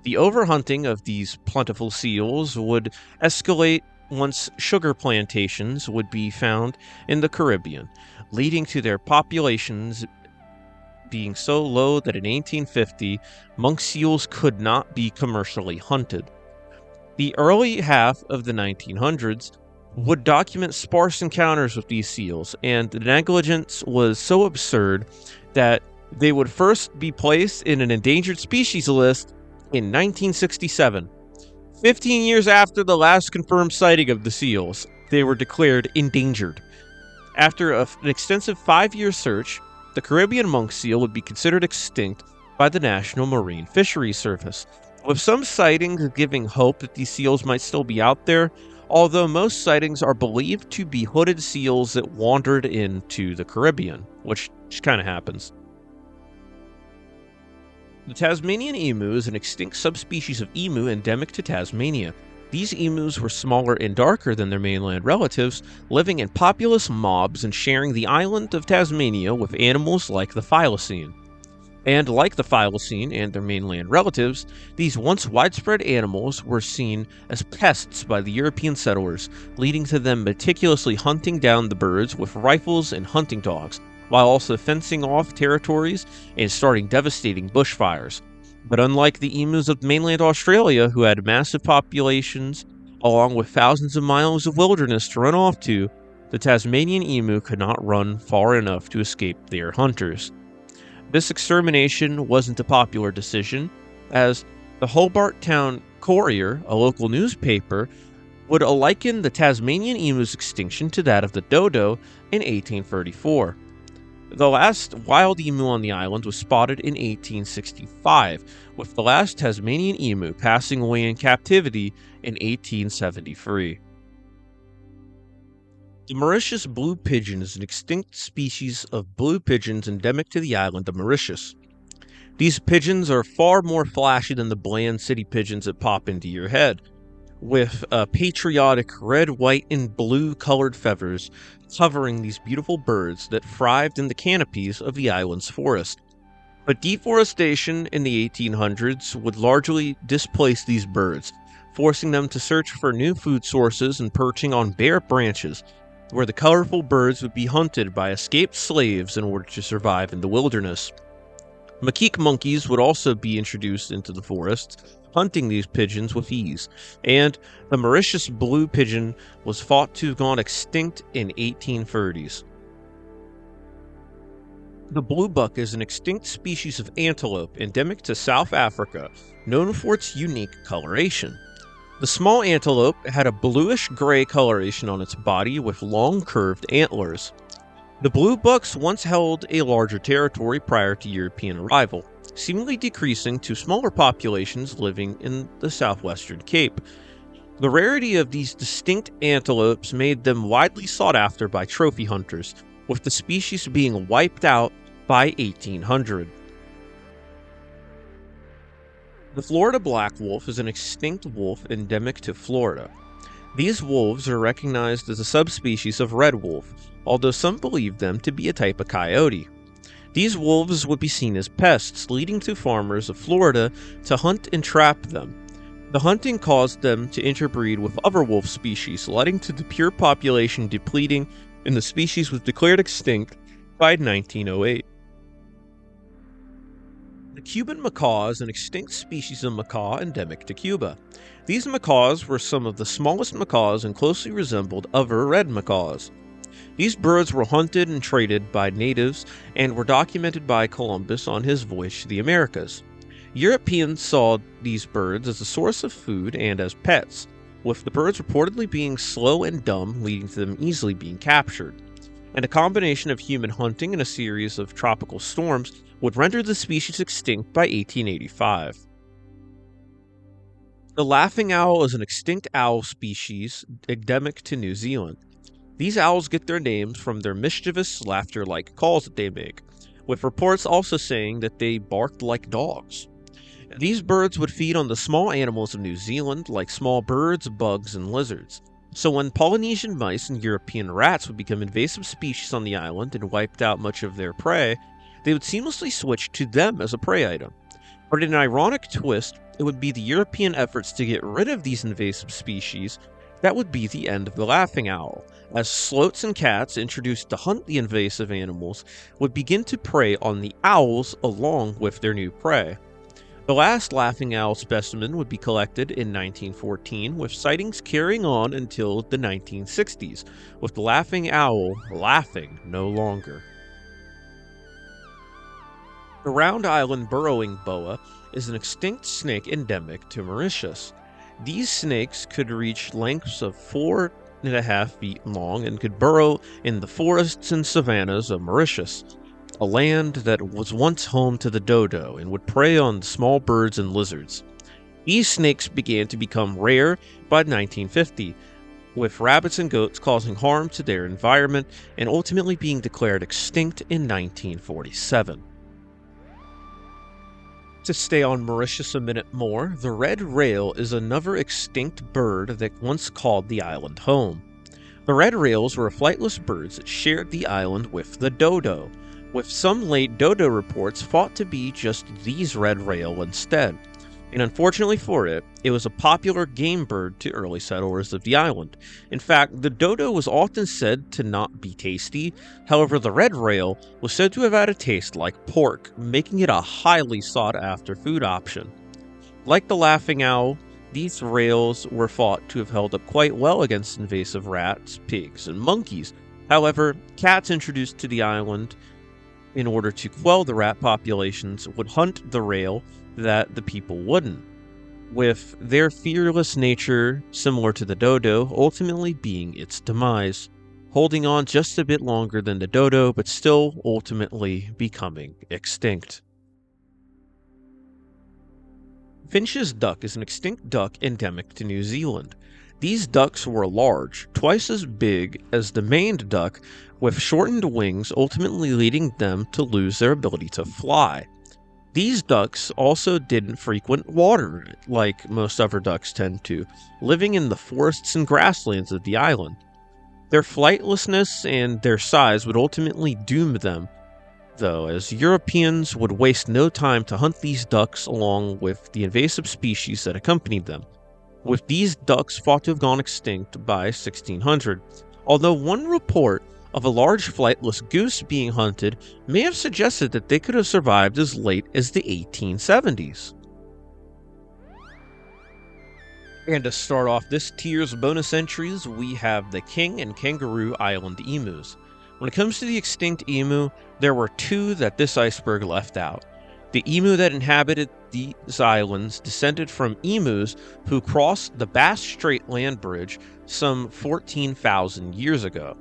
S1: The overhunting of these plentiful seals would escalate once sugar plantations would be found in the Caribbean, leading to their populations being so low that in 1850, monk seals could not be commercially hunted. The early half of the 1900s would document sparse encounters with these seals, and the negligence was so absurd that they would first be placed in an endangered species list in 1967. 15 years after the last confirmed sighting of the seals, they were declared endangered. After an extensive 5-year search, the Caribbean monk seal would be considered extinct by the National Marine Fisheries Service, with some sightings giving hope that these seals might still be out there, although most sightings are believed to be hooded seals that wandered into the Caribbean, which kind of happens. The Tasmanian emu is an extinct subspecies of emu endemic to Tasmania. These emus were smaller and darker than their mainland relatives, living in populous mobs and sharing the island of Tasmania with animals like the Thylacine. And like the Thylacine and their mainland relatives, these once widespread animals were seen as pests by the European settlers, leading to them meticulously hunting down the birds with rifles and hunting dogs, while also fencing off territories and starting devastating bushfires. But unlike the emus of mainland Australia, who had massive populations, along with thousands of miles of wilderness to run off to, the Tasmanian emu could not run far enough to escape their hunters. This extermination wasn't a popular decision, as the Hobart Town Courier, a local newspaper, would liken the Tasmanian emu's extinction to that of the dodo in 1834. The last wild emu on the island was spotted in 1865, with the last Tasmanian emu passing away in captivity in 1873. The Mauritius blue pigeon is an extinct species of blue pigeons endemic to the island of Mauritius. These pigeons are far more flashy than the bland city pigeons that pop into your head, with patriotic red, white, and blue colored feathers covering these beautiful birds that thrived in the canopies of the island's forest. But deforestation in the 1800s would largely displace these birds, forcing them to search for new food sources and perching on bare branches, where the colorful birds would be hunted by escaped slaves in order to survive in the wilderness. Macaque monkeys would also be introduced into the forest, hunting these pigeons with ease, and the Mauritius blue pigeon was thought to have gone extinct in 1830s. The bluebuck is an extinct species of antelope endemic to South Africa, known for its unique coloration. The small antelope had a bluish-gray coloration on its body with long curved antlers. The bluebucks once held a larger territory prior to European arrival, seemingly decreasing to smaller populations living in the southwestern Cape. The rarity of these distinct antelopes made them widely sought after by trophy hunters, with the species being wiped out by 1800. The Florida black wolf is an extinct wolf endemic to Florida. These wolves are recognized as a subspecies of red wolf, although some believe them to be a type of coyote. These wolves would be seen as pests, leading to farmers of Florida to hunt and trap them. The hunting caused them to interbreed with other wolf species, leading to the pure population depleting, and the species was declared extinct by 1908. The Cuban macaw is an extinct species of macaw endemic to Cuba. These macaws were some of the smallest macaws and closely resembled other red macaws. These birds were hunted and traded by natives and were documented by Columbus on his voyage to the Americas. Europeans saw these birds as a source of food and as pets, with the birds reportedly being slow and dumb, leading to them easily being captured. And a combination of human hunting and a series of tropical storms would render the species extinct by 1885. The laughing owl is an extinct owl species endemic to New Zealand. These owls get their names from their mischievous, laughter-like calls that they make, with reports also saying that they barked like dogs. These birds would feed on the small animals of New Zealand, like small birds, bugs, and lizards. So when Polynesian mice and European rats would become invasive species on the island and wiped out much of their prey, they would seamlessly switch to them as a prey item. But in an ironic twist, it would be the European efforts to get rid of these invasive species that would be the end of the laughing owl, as sloths and cats introduced to hunt the invasive animals would begin to prey on the owls along with their new prey. The last laughing owl specimen would be collected in 1914, with sightings carrying on until the 1960s, with the laughing owl laughing no longer. The round island burrowing boa is an extinct snake endemic to Mauritius. These snakes could reach lengths of 4.5 feet long and could burrow in the forests and savannas of Mauritius, a land that was once home to the dodo and would prey on small birds and lizards. These snakes began to become rare by 1950, with rabbits and goats causing harm to their environment and ultimately being declared extinct in 1947. To stay on Mauritius a minute more, the red rail is another extinct bird that once called the island home. The red rails were flightless birds that shared the island with the dodo, with some late dodo reports thought to be just these red rail instead. And unfortunately for it, it was a popular game bird to early settlers of the island. In fact, the dodo was often said to not be tasty. However, the red rail was said to have had a taste like pork, making it a highly sought-after food option. Like the laughing owl, these rails were thought to have held up quite well against invasive rats, pigs, and monkeys. However, cats introduced to the island in order to quell the rat populations would hunt the rail that the people wouldn't, with their fearless nature similar to the dodo ultimately being its demise, holding on just a bit longer than the dodo but still ultimately becoming extinct. Finch's duck is an extinct duck endemic to New Zealand. These ducks were large, twice as big as the maned duck, with shortened wings ultimately leading them to lose their ability to fly. These ducks also didn't frequent water like most other ducks tend to, living in the forests and grasslands of the island. Their flightlessness and their size would ultimately doom them, though, as Europeans would waste no time to hunt these ducks along with the invasive species that accompanied them, with these ducks thought to have gone extinct by 1600, although one report of a large flightless goose being hunted may have suggested that they could have survived as late as the 1870s. And to start off this tier's bonus entries, we have the king and kangaroo island emus. When it comes to the extinct emu, there were two that this iceberg left out. The emu that inhabited these islands descended from emus who crossed the Bass Strait land bridge some 14,000 years ago.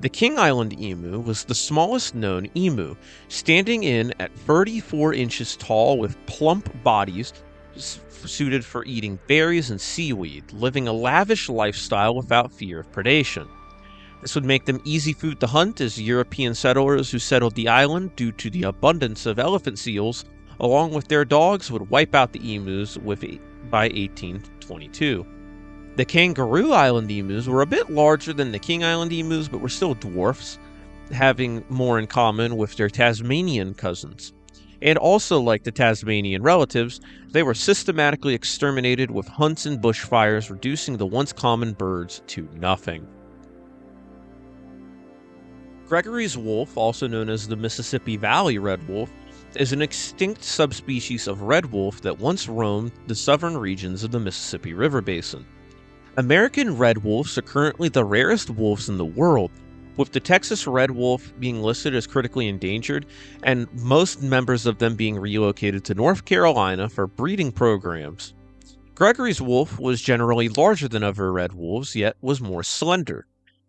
S1: The King Island emu was the smallest known emu, standing in at 34 inches tall with plump bodies suited for eating berries and seaweed, living a lavish lifestyle without fear of predation. This would make them easy food to hunt as European settlers who settled the island due to the abundance of elephant seals, along with their dogs, would wipe out the emus by 1822. The Kangaroo Island emus were a bit larger than the King Island emus, but were still dwarfs, having more in common with their Tasmanian cousins. And also like the Tasmanian relatives, they were systematically exterminated with hunts and bushfires, reducing the once common birds to nothing. Gregory's wolf, also known as the Mississippi Valley red wolf, is an extinct subspecies of red wolf that once roamed the southern regions of the Mississippi River Basin. American red wolves are currently the rarest wolves in the world, with the Texas red wolf being listed as critically endangered, and most members of them being relocated to North Carolina for breeding programs. Gregory's wolf was generally larger than other red wolves, yet was more slender.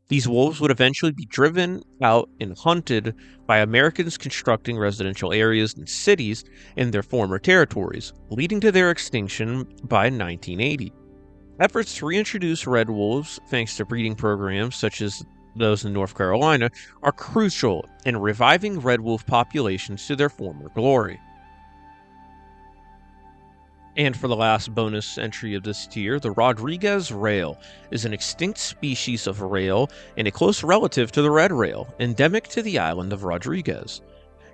S1: These wolves would eventually be driven out and hunted by Americans constructing residential areas and cities in their former territories, leading to their extinction by 1980. Efforts to reintroduce red wolves, thanks to breeding programs such as those in North Carolina, are crucial in reviving red wolf populations to their former glory. And for the last bonus entry of this tier, the Rodriguez rail is an extinct species of rail and a close relative to the red rail, endemic to the island of Rodriguez.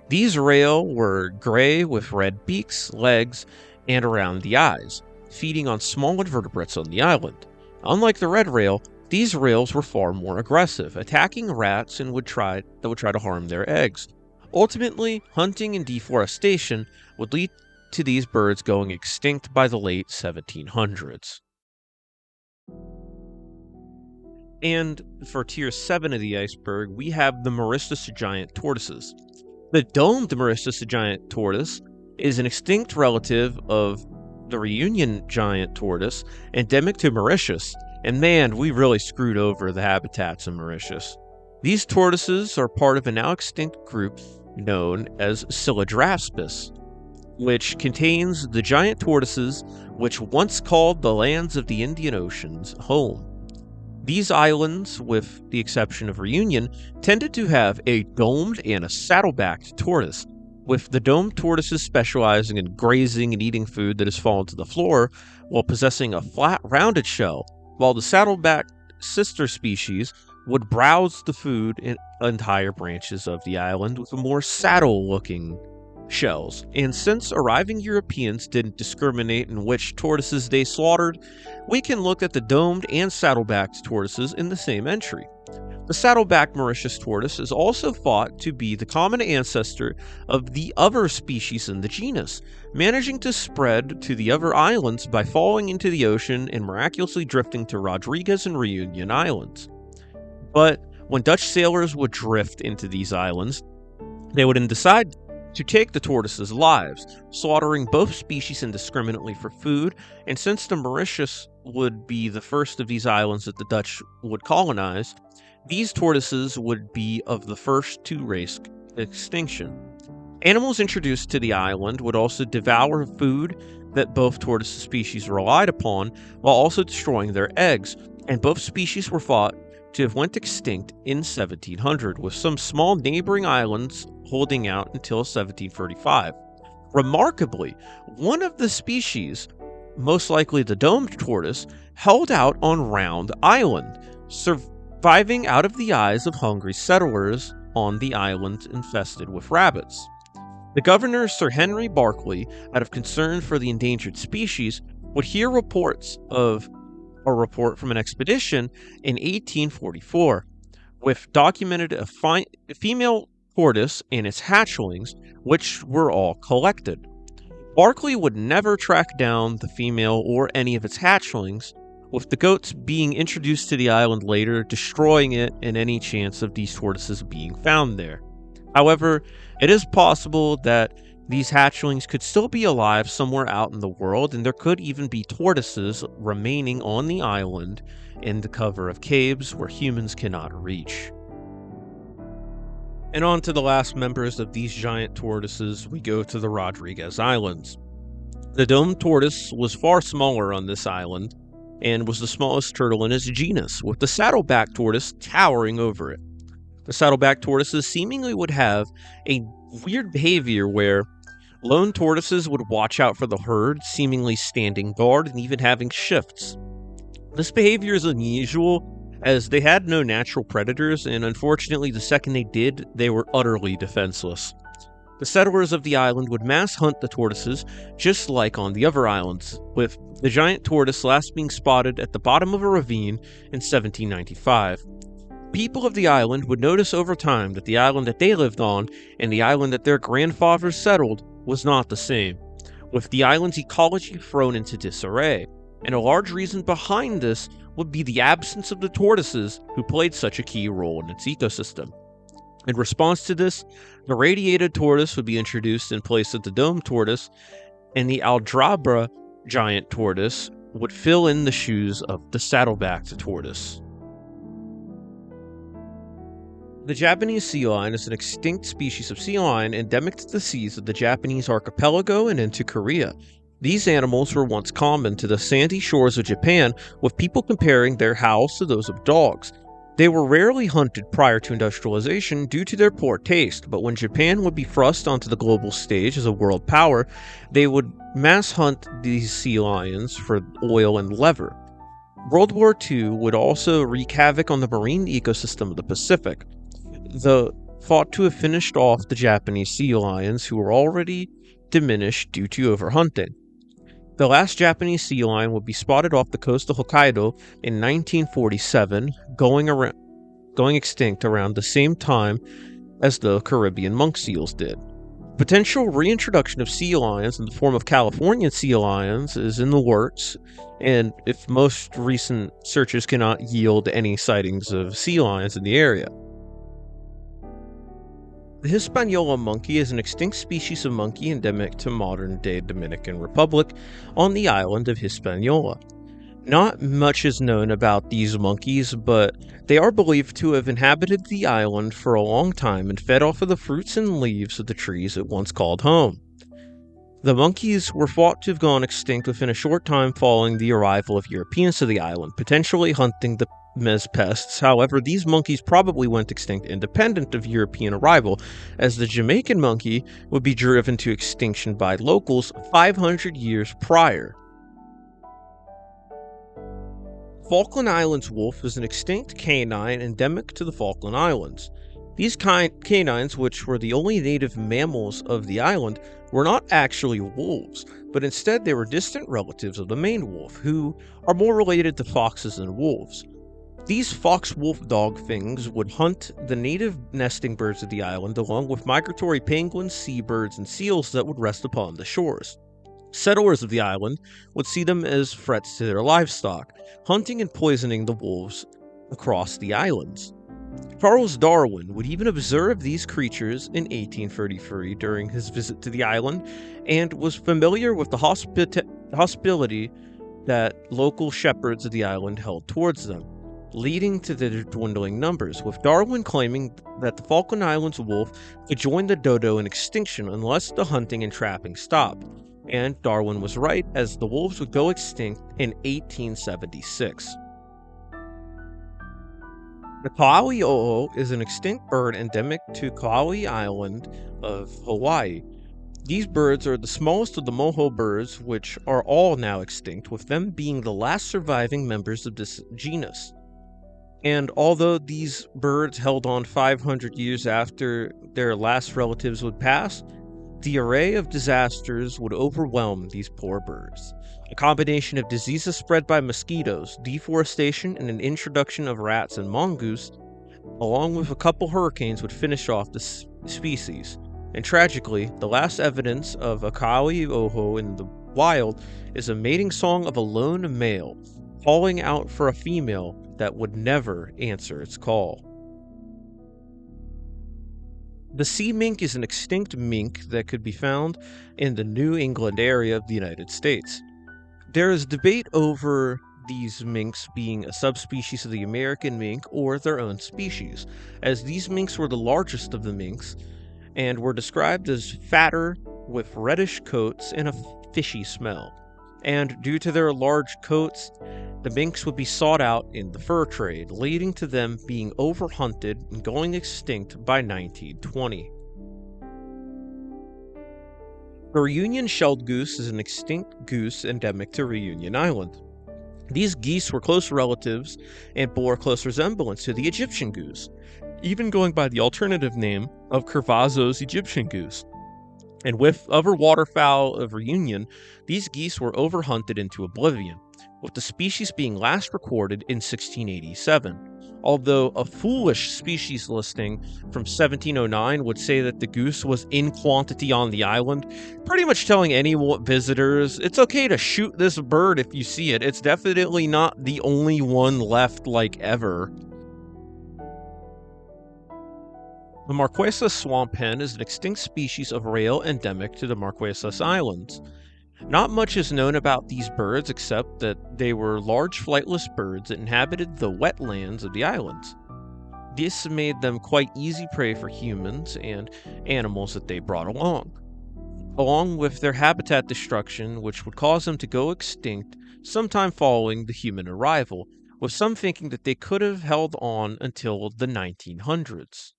S1: These rail were gray with red beaks, legs, and around the eyes, feeding on small invertebrates on the island. Unlike the red rail, these rails were far more aggressive, attacking rats and would try to harm their eggs. Ultimately, hunting and deforestation would lead to these birds going extinct by the late 1700s. And for tier 7 of the iceberg, we have the Maristus giant tortoises. The domed Maristus giant tortoise is an extinct relative of the Reunion giant tortoise, endemic to Mauritius, and man, we really screwed over the habitats in Mauritius. These tortoises are part of a now extinct group known as Psilodraspis, which contains the giant tortoises which once called the lands of the Indian Oceans home. These islands, with the exception of Reunion, tended to have a domed and a saddlebacked tortoise, with the domed tortoises specializing in grazing and eating food that has fallen to the floor, while possessing a flat, rounded shell, while the saddlebacked sister species would browse the food in entire branches of the island with more saddle-looking shells. And since arriving Europeans didn't discriminate in which tortoises they slaughtered, we can look at the domed and saddlebacked tortoises in the same entry. The saddleback Mauritius tortoise is also thought to be the common ancestor of the other species in the genus, managing to spread to the other islands by falling into the ocean and miraculously drifting to Rodriguez and Reunion Islands. But when Dutch sailors would drift into these islands, they would then decide to take the tortoises' lives, slaughtering both species indiscriminately for food, and since the Mauritius would be the first of these islands that the Dutch would colonize, these tortoises would be of the first to race extinction. Animals introduced to the island would also devour food that both tortoise species relied upon, while also destroying their eggs, and both species were thought to have went extinct in 1700, with some small neighboring islands holding out until 1735. Remarkably, one of the species, most likely the domed tortoise, held out on Round Island, surviving out of the eyes of hungry settlers on the island infested with rabbits. The governor, Sir Henry Berkeley, out of concern for the endangered species, would hear reports of a report from an expedition in 1844, which documented a female tortoise and its hatchlings, which were all collected. Berkeley would never track down the female or any of its hatchlings, with the goats being introduced to the island later, destroying it and any chance of these tortoises being found there. However, it is possible that these hatchlings could still be alive somewhere out in the world, and there could even be tortoises remaining on the island in the cover of caves where humans cannot reach. And on to the last members of these giant tortoises, we go to the Rodriguez Islands. The domed tortoise was far smaller on this island, and was the smallest turtle in its genus, with the saddleback tortoise towering over it. The saddleback tortoises seemingly would have a weird behavior where lone tortoises would watch out for the herd, seemingly standing guard and even having shifts. This behavior is unusual, as they had no natural predators, and unfortunately the second they did, they were utterly defenseless. The settlers of the island would mass hunt the tortoises, just like on the other islands, with the giant tortoise last being spotted at the bottom of a ravine in 1795. People of the island would notice over time that the island that they lived on and the island that their grandfathers settled was not the same, with the island's ecology thrown into disarray, and a large reason behind this would be the absence of the tortoises who played such a key role in its ecosystem. In response to this, the radiated tortoise would be introduced in place of the domed tortoise, and the Aldrabra giant tortoise would fill in the shoes of the saddlebacked tortoise. The Japanese sea lion is an extinct species of sea lion endemic to the seas of the Japanese archipelago and into Korea. These animals were once common to the sandy shores of Japan, with people comparing their howls to those of dogs. They were rarely hunted prior to industrialization due to their poor taste, but when Japan would be thrust onto the global stage as a world power, they would mass hunt these sea lions for oil and leather. World War II would also wreak havoc on the marine ecosystem of the Pacific, though thought to have finished off the Japanese sea lions who were already diminished due to overhunting. The last Japanese sea lion would be spotted off the coast of Hokkaido in 1947, going extinct around the same time as the Caribbean monk seals did. Potential reintroduction of sea lions in the form of Californian sea lions is in the works, and if most recent searches cannot yield any sightings of sea lions in the area. The Hispaniola monkey is an extinct species of monkey endemic to modern-day Dominican Republic on the island of Hispaniola. Not much is known about these monkeys, but they are believed to have inhabited the island for a long time and fed off of the fruits and leaves of the trees it once called home. The monkeys were thought to have gone extinct within a short time following the arrival of Europeans to the island, potentially hunting the mez pests. However, these monkeys probably went extinct independent of European arrival, as the Jamaican monkey would be driven to extinction by locals 500 years prior. Falkland Islands wolf is an extinct canine endemic to the Falkland Islands. These canines, which were the only native mammals of the island, were not actually wolves, but instead they were distant relatives of the maned wolf, who are more related to foxes than wolves. These fox-wolf dog things would hunt the native nesting birds of the island, along with migratory penguins, seabirds, and seals that would rest upon the shores. Settlers of the island would see them as threats to their livestock, hunting and poisoning the wolves across the islands. Charles Darwin would even observe these creatures in 1833 during his visit to the island, and was familiar with the hospitality that local shepherds of the island held towards them, leading to their dwindling numbers, with Darwin claiming that the Falkland Islands wolf could join the dodo in extinction unless the hunting and trapping stopped. And Darwin was right, as the wolves would go extinct in 1876. The Kauai is an extinct bird endemic to Kauai Island of Hawaii. These birds are the smallest of the moho birds, which are all now extinct, with them being the last surviving members of this genus. And although these birds held on 500 years after their last relatives would pass, the array of disasters would overwhelm these poor birds. A combination of diseases spread by mosquitoes, deforestation, and an introduction of rats and mongoose, along with a couple hurricanes, would finish off the species. And tragically, the last evidence of a kauai in the wild is a mating song of a lone male, calling out for a female that would never answer its call. The sea mink is an extinct mink that could be found in the New England area of the United States. There is debate over these minks being a subspecies of the American mink or their own species, as these minks were the largest of the minks and were described as fatter, with reddish coats and a fishy smell. And due to their large coats, the minks would be sought out in the fur trade, leading to them being overhunted and going extinct by 1920. The Reunion shelled goose is an extinct goose endemic to Reunion Island. These geese were close relatives and bore close resemblance to the Egyptian goose, even going by the alternative name of Curvazo's Egyptian goose. And with other waterfowl of Reunion, these geese were overhunted into oblivion, with the species being last recorded in 1687. Although a foolish species listing from 1709 would say that the goose was in quantity on the island, pretty much telling any visitors, it's okay to shoot this bird if you see it. It's definitely not the only one left like ever. The Marquesas swamp hen is an extinct species of rail endemic to the Marquesas Islands. Not much is known about these birds except that they were large flightless birds that inhabited the wetlands of the islands. This made them quite easy prey for humans and animals that they brought along with their habitat destruction, which would cause them to go extinct sometime following the human arrival, with some thinking that they could have held on until the 1900s.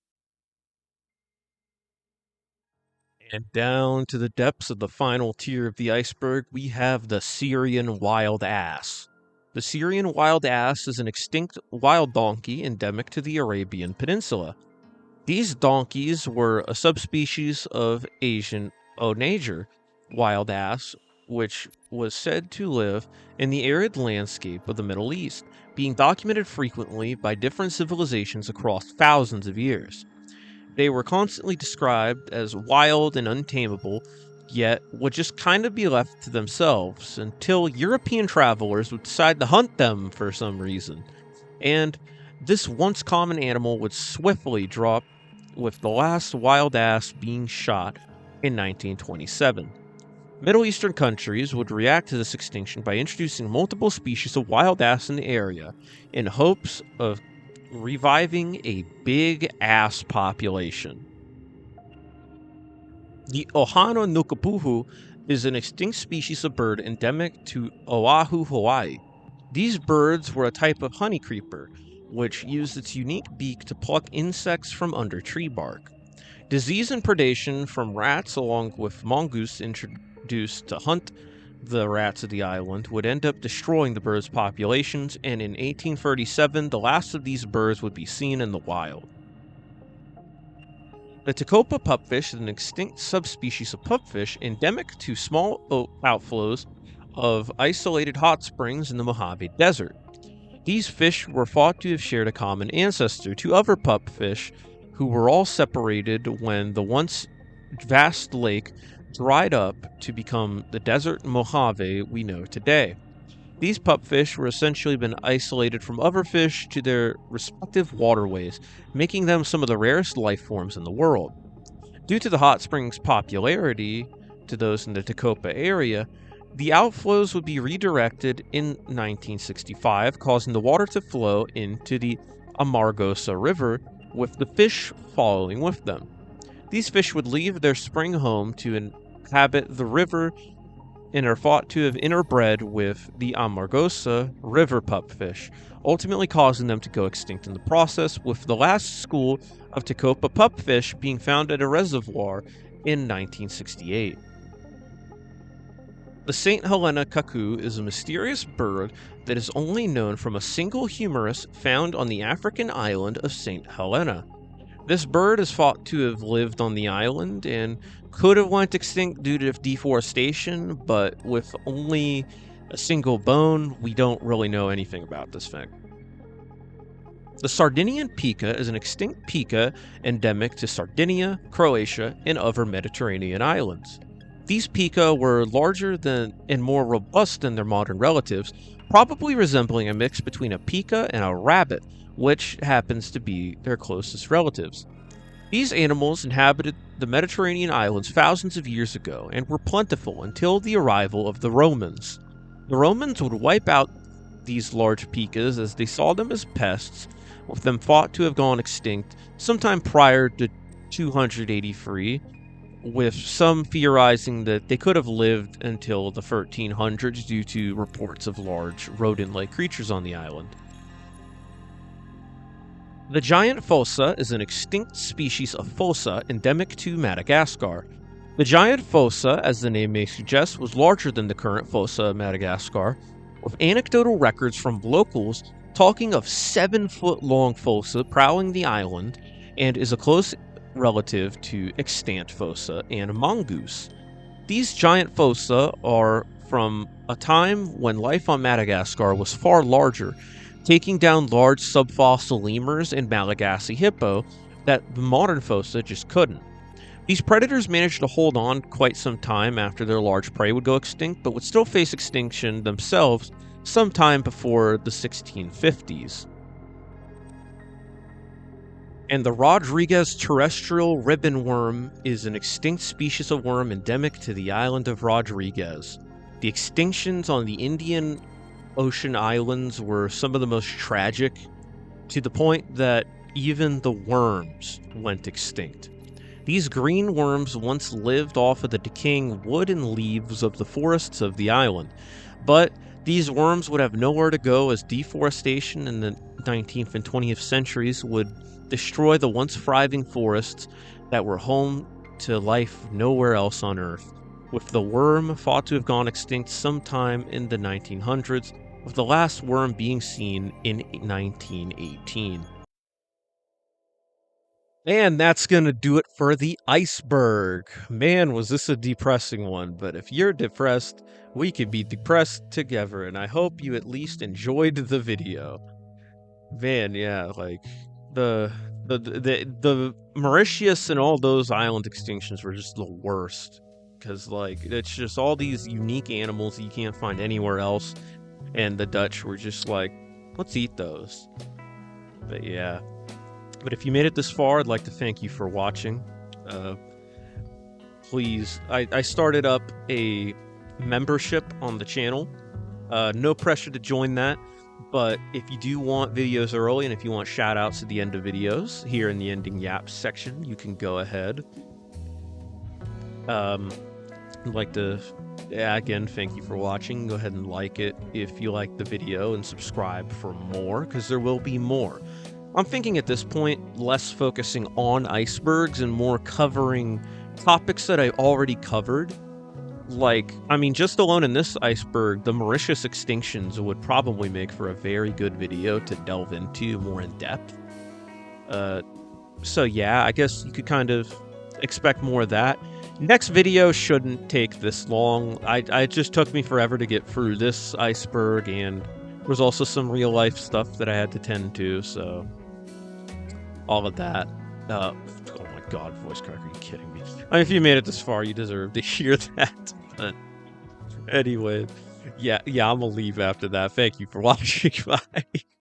S1: And down to the depths of the final tier of the iceberg, we have the Syrian wild ass. The Syrian wild ass is an extinct wild donkey endemic to the Arabian Peninsula. These donkeys were a subspecies of Asian onager wild ass, which was said to live in the arid landscape of the Middle East, being documented frequently by different civilizations across thousands of years. They were constantly described as wild and untamable, yet would just kind of be left to themselves until European travelers would decide to hunt them for some reason. And this once common animal would swiftly drop, with the last wild ass being shot in 1927. Middle Eastern countries would react to this extinction by introducing multiple species of wild ass in the area in hopes of reviving a big ass population. The Ohana nukapuhu is an extinct species of bird endemic to Oahu, Hawaii. These birds were a type of honey creeper, which used its unique beak to pluck insects from under tree bark. Disease and predation from rats, along with mongoose introduced to hunt the rats of the island, would end up destroying the birds' populations, and in 1837, the last of these birds would be seen in the wild. The Tecopa pupfish is an extinct subspecies of pupfish endemic to small outflows of isolated hot springs in the Mojave Desert. These fish were thought to have shared a common ancestor to other pupfish who were all separated when the once vast lake dried up to become the desert Mojave we know today. These pupfish were essentially been isolated from other fish to their respective waterways, making them some of the rarest life forms in the world. Due to the hot springs' popularity to those in the Tecopa area, the outflows would be redirected in 1965, causing the water to flow into the Amargosa River, with the fish following with them. These fish would leave their spring home to inhabit the river and are thought to have interbred with the Amargosa river pupfish, ultimately causing them to go extinct in the process, with the last school of Tecopa pupfish being found at a reservoir in 1968. The St. Helena cuckoo is a mysterious bird that is only known from a single humerus found on the African island of St. Helena. This bird is thought to have lived on the island and could have went extinct due to deforestation, but with only a single bone, we don't really know anything about this thing. The Sardinian pika is an extinct pika endemic to Sardinia, Croatia, and other Mediterranean islands. These pika were larger than and more robust than their modern relatives, probably resembling a mix between a pika and a rabbit, which happens to be their closest relatives. These animals inhabited the Mediterranean islands thousands of years ago and were plentiful until the arrival of the Romans. The Romans would wipe out these large pikas as they saw them as pests, with them thought to have gone extinct sometime prior to 283, with some theorizing that they could have lived until the 1300s due to reports of large rodent-like creatures on the island. The giant fossa is an extinct species of fossa endemic to Madagascar. The giant fossa, as the name may suggest, was larger than the current fossa of Madagascar, with anecdotal records from locals talking of 7-foot-long fossa prowling the island, and is a close relative to extant fossa and mongoose. These giant fossa are from a time when life on Madagascar was far larger, taking down large subfossil lemurs and Malagasy hippo that the modern fossa just couldn't. These predators managed to hold on quite some time after their large prey would go extinct, but would still face extinction themselves sometime before the 1650s. And the Rodriguez terrestrial ribbon worm is an extinct species of worm endemic to the island of Rodriguez. The extinctions on the Indian Ocean islands were some of the most tragic, to the point that even the worms went extinct. These green worms once lived off of the decaying wood and leaves of the forests of the island, but these worms would have nowhere to go as deforestation in the 19th and 20th centuries would destroy the once thriving forests that were home to life nowhere else on Earth, with the worm thought to have gone extinct sometime in the 1900s, with the last worm being seen in 1918. And that's gonna do it for the iceberg. Man, was this a depressing one, but if you're depressed, we could be depressed together, and I hope you at least enjoyed the video. Man, yeah, like, the The Mauritius and all those island extinctions were just the worst, because like it's just all these unique animals that you can't find anywhere else, and the Dutch were just like, let's eat those. But yeah. But if you made it this far, I'd like to thank you for watching. Please, I started up a membership on the channel. No pressure to join that, but if you do want videos early and if you want shout outs at the end of videos here in the ending yaps section, you can go ahead. I'd like to, again, thank you for watching. Go ahead and like it if you like the video, and subscribe for more, because there will be more. I'm thinking at this point less focusing on icebergs and more covering topics that I already covered. Like, I mean, just alone in this iceberg, the Mauritius extinctions would probably make for a very good video to delve into more in depth. So yeah, I guess you could kind of expect more of that. Next video shouldn't take this long. It just took me forever to get through this iceberg, and there was also some real life stuff that I had to tend to, so all of that. Oh my god, voice crack, are you kidding me? I mean, if you made it this far, you deserve to hear that. But anyway, yeah, I'm gonna leave after that. Thank you for watching. Bye.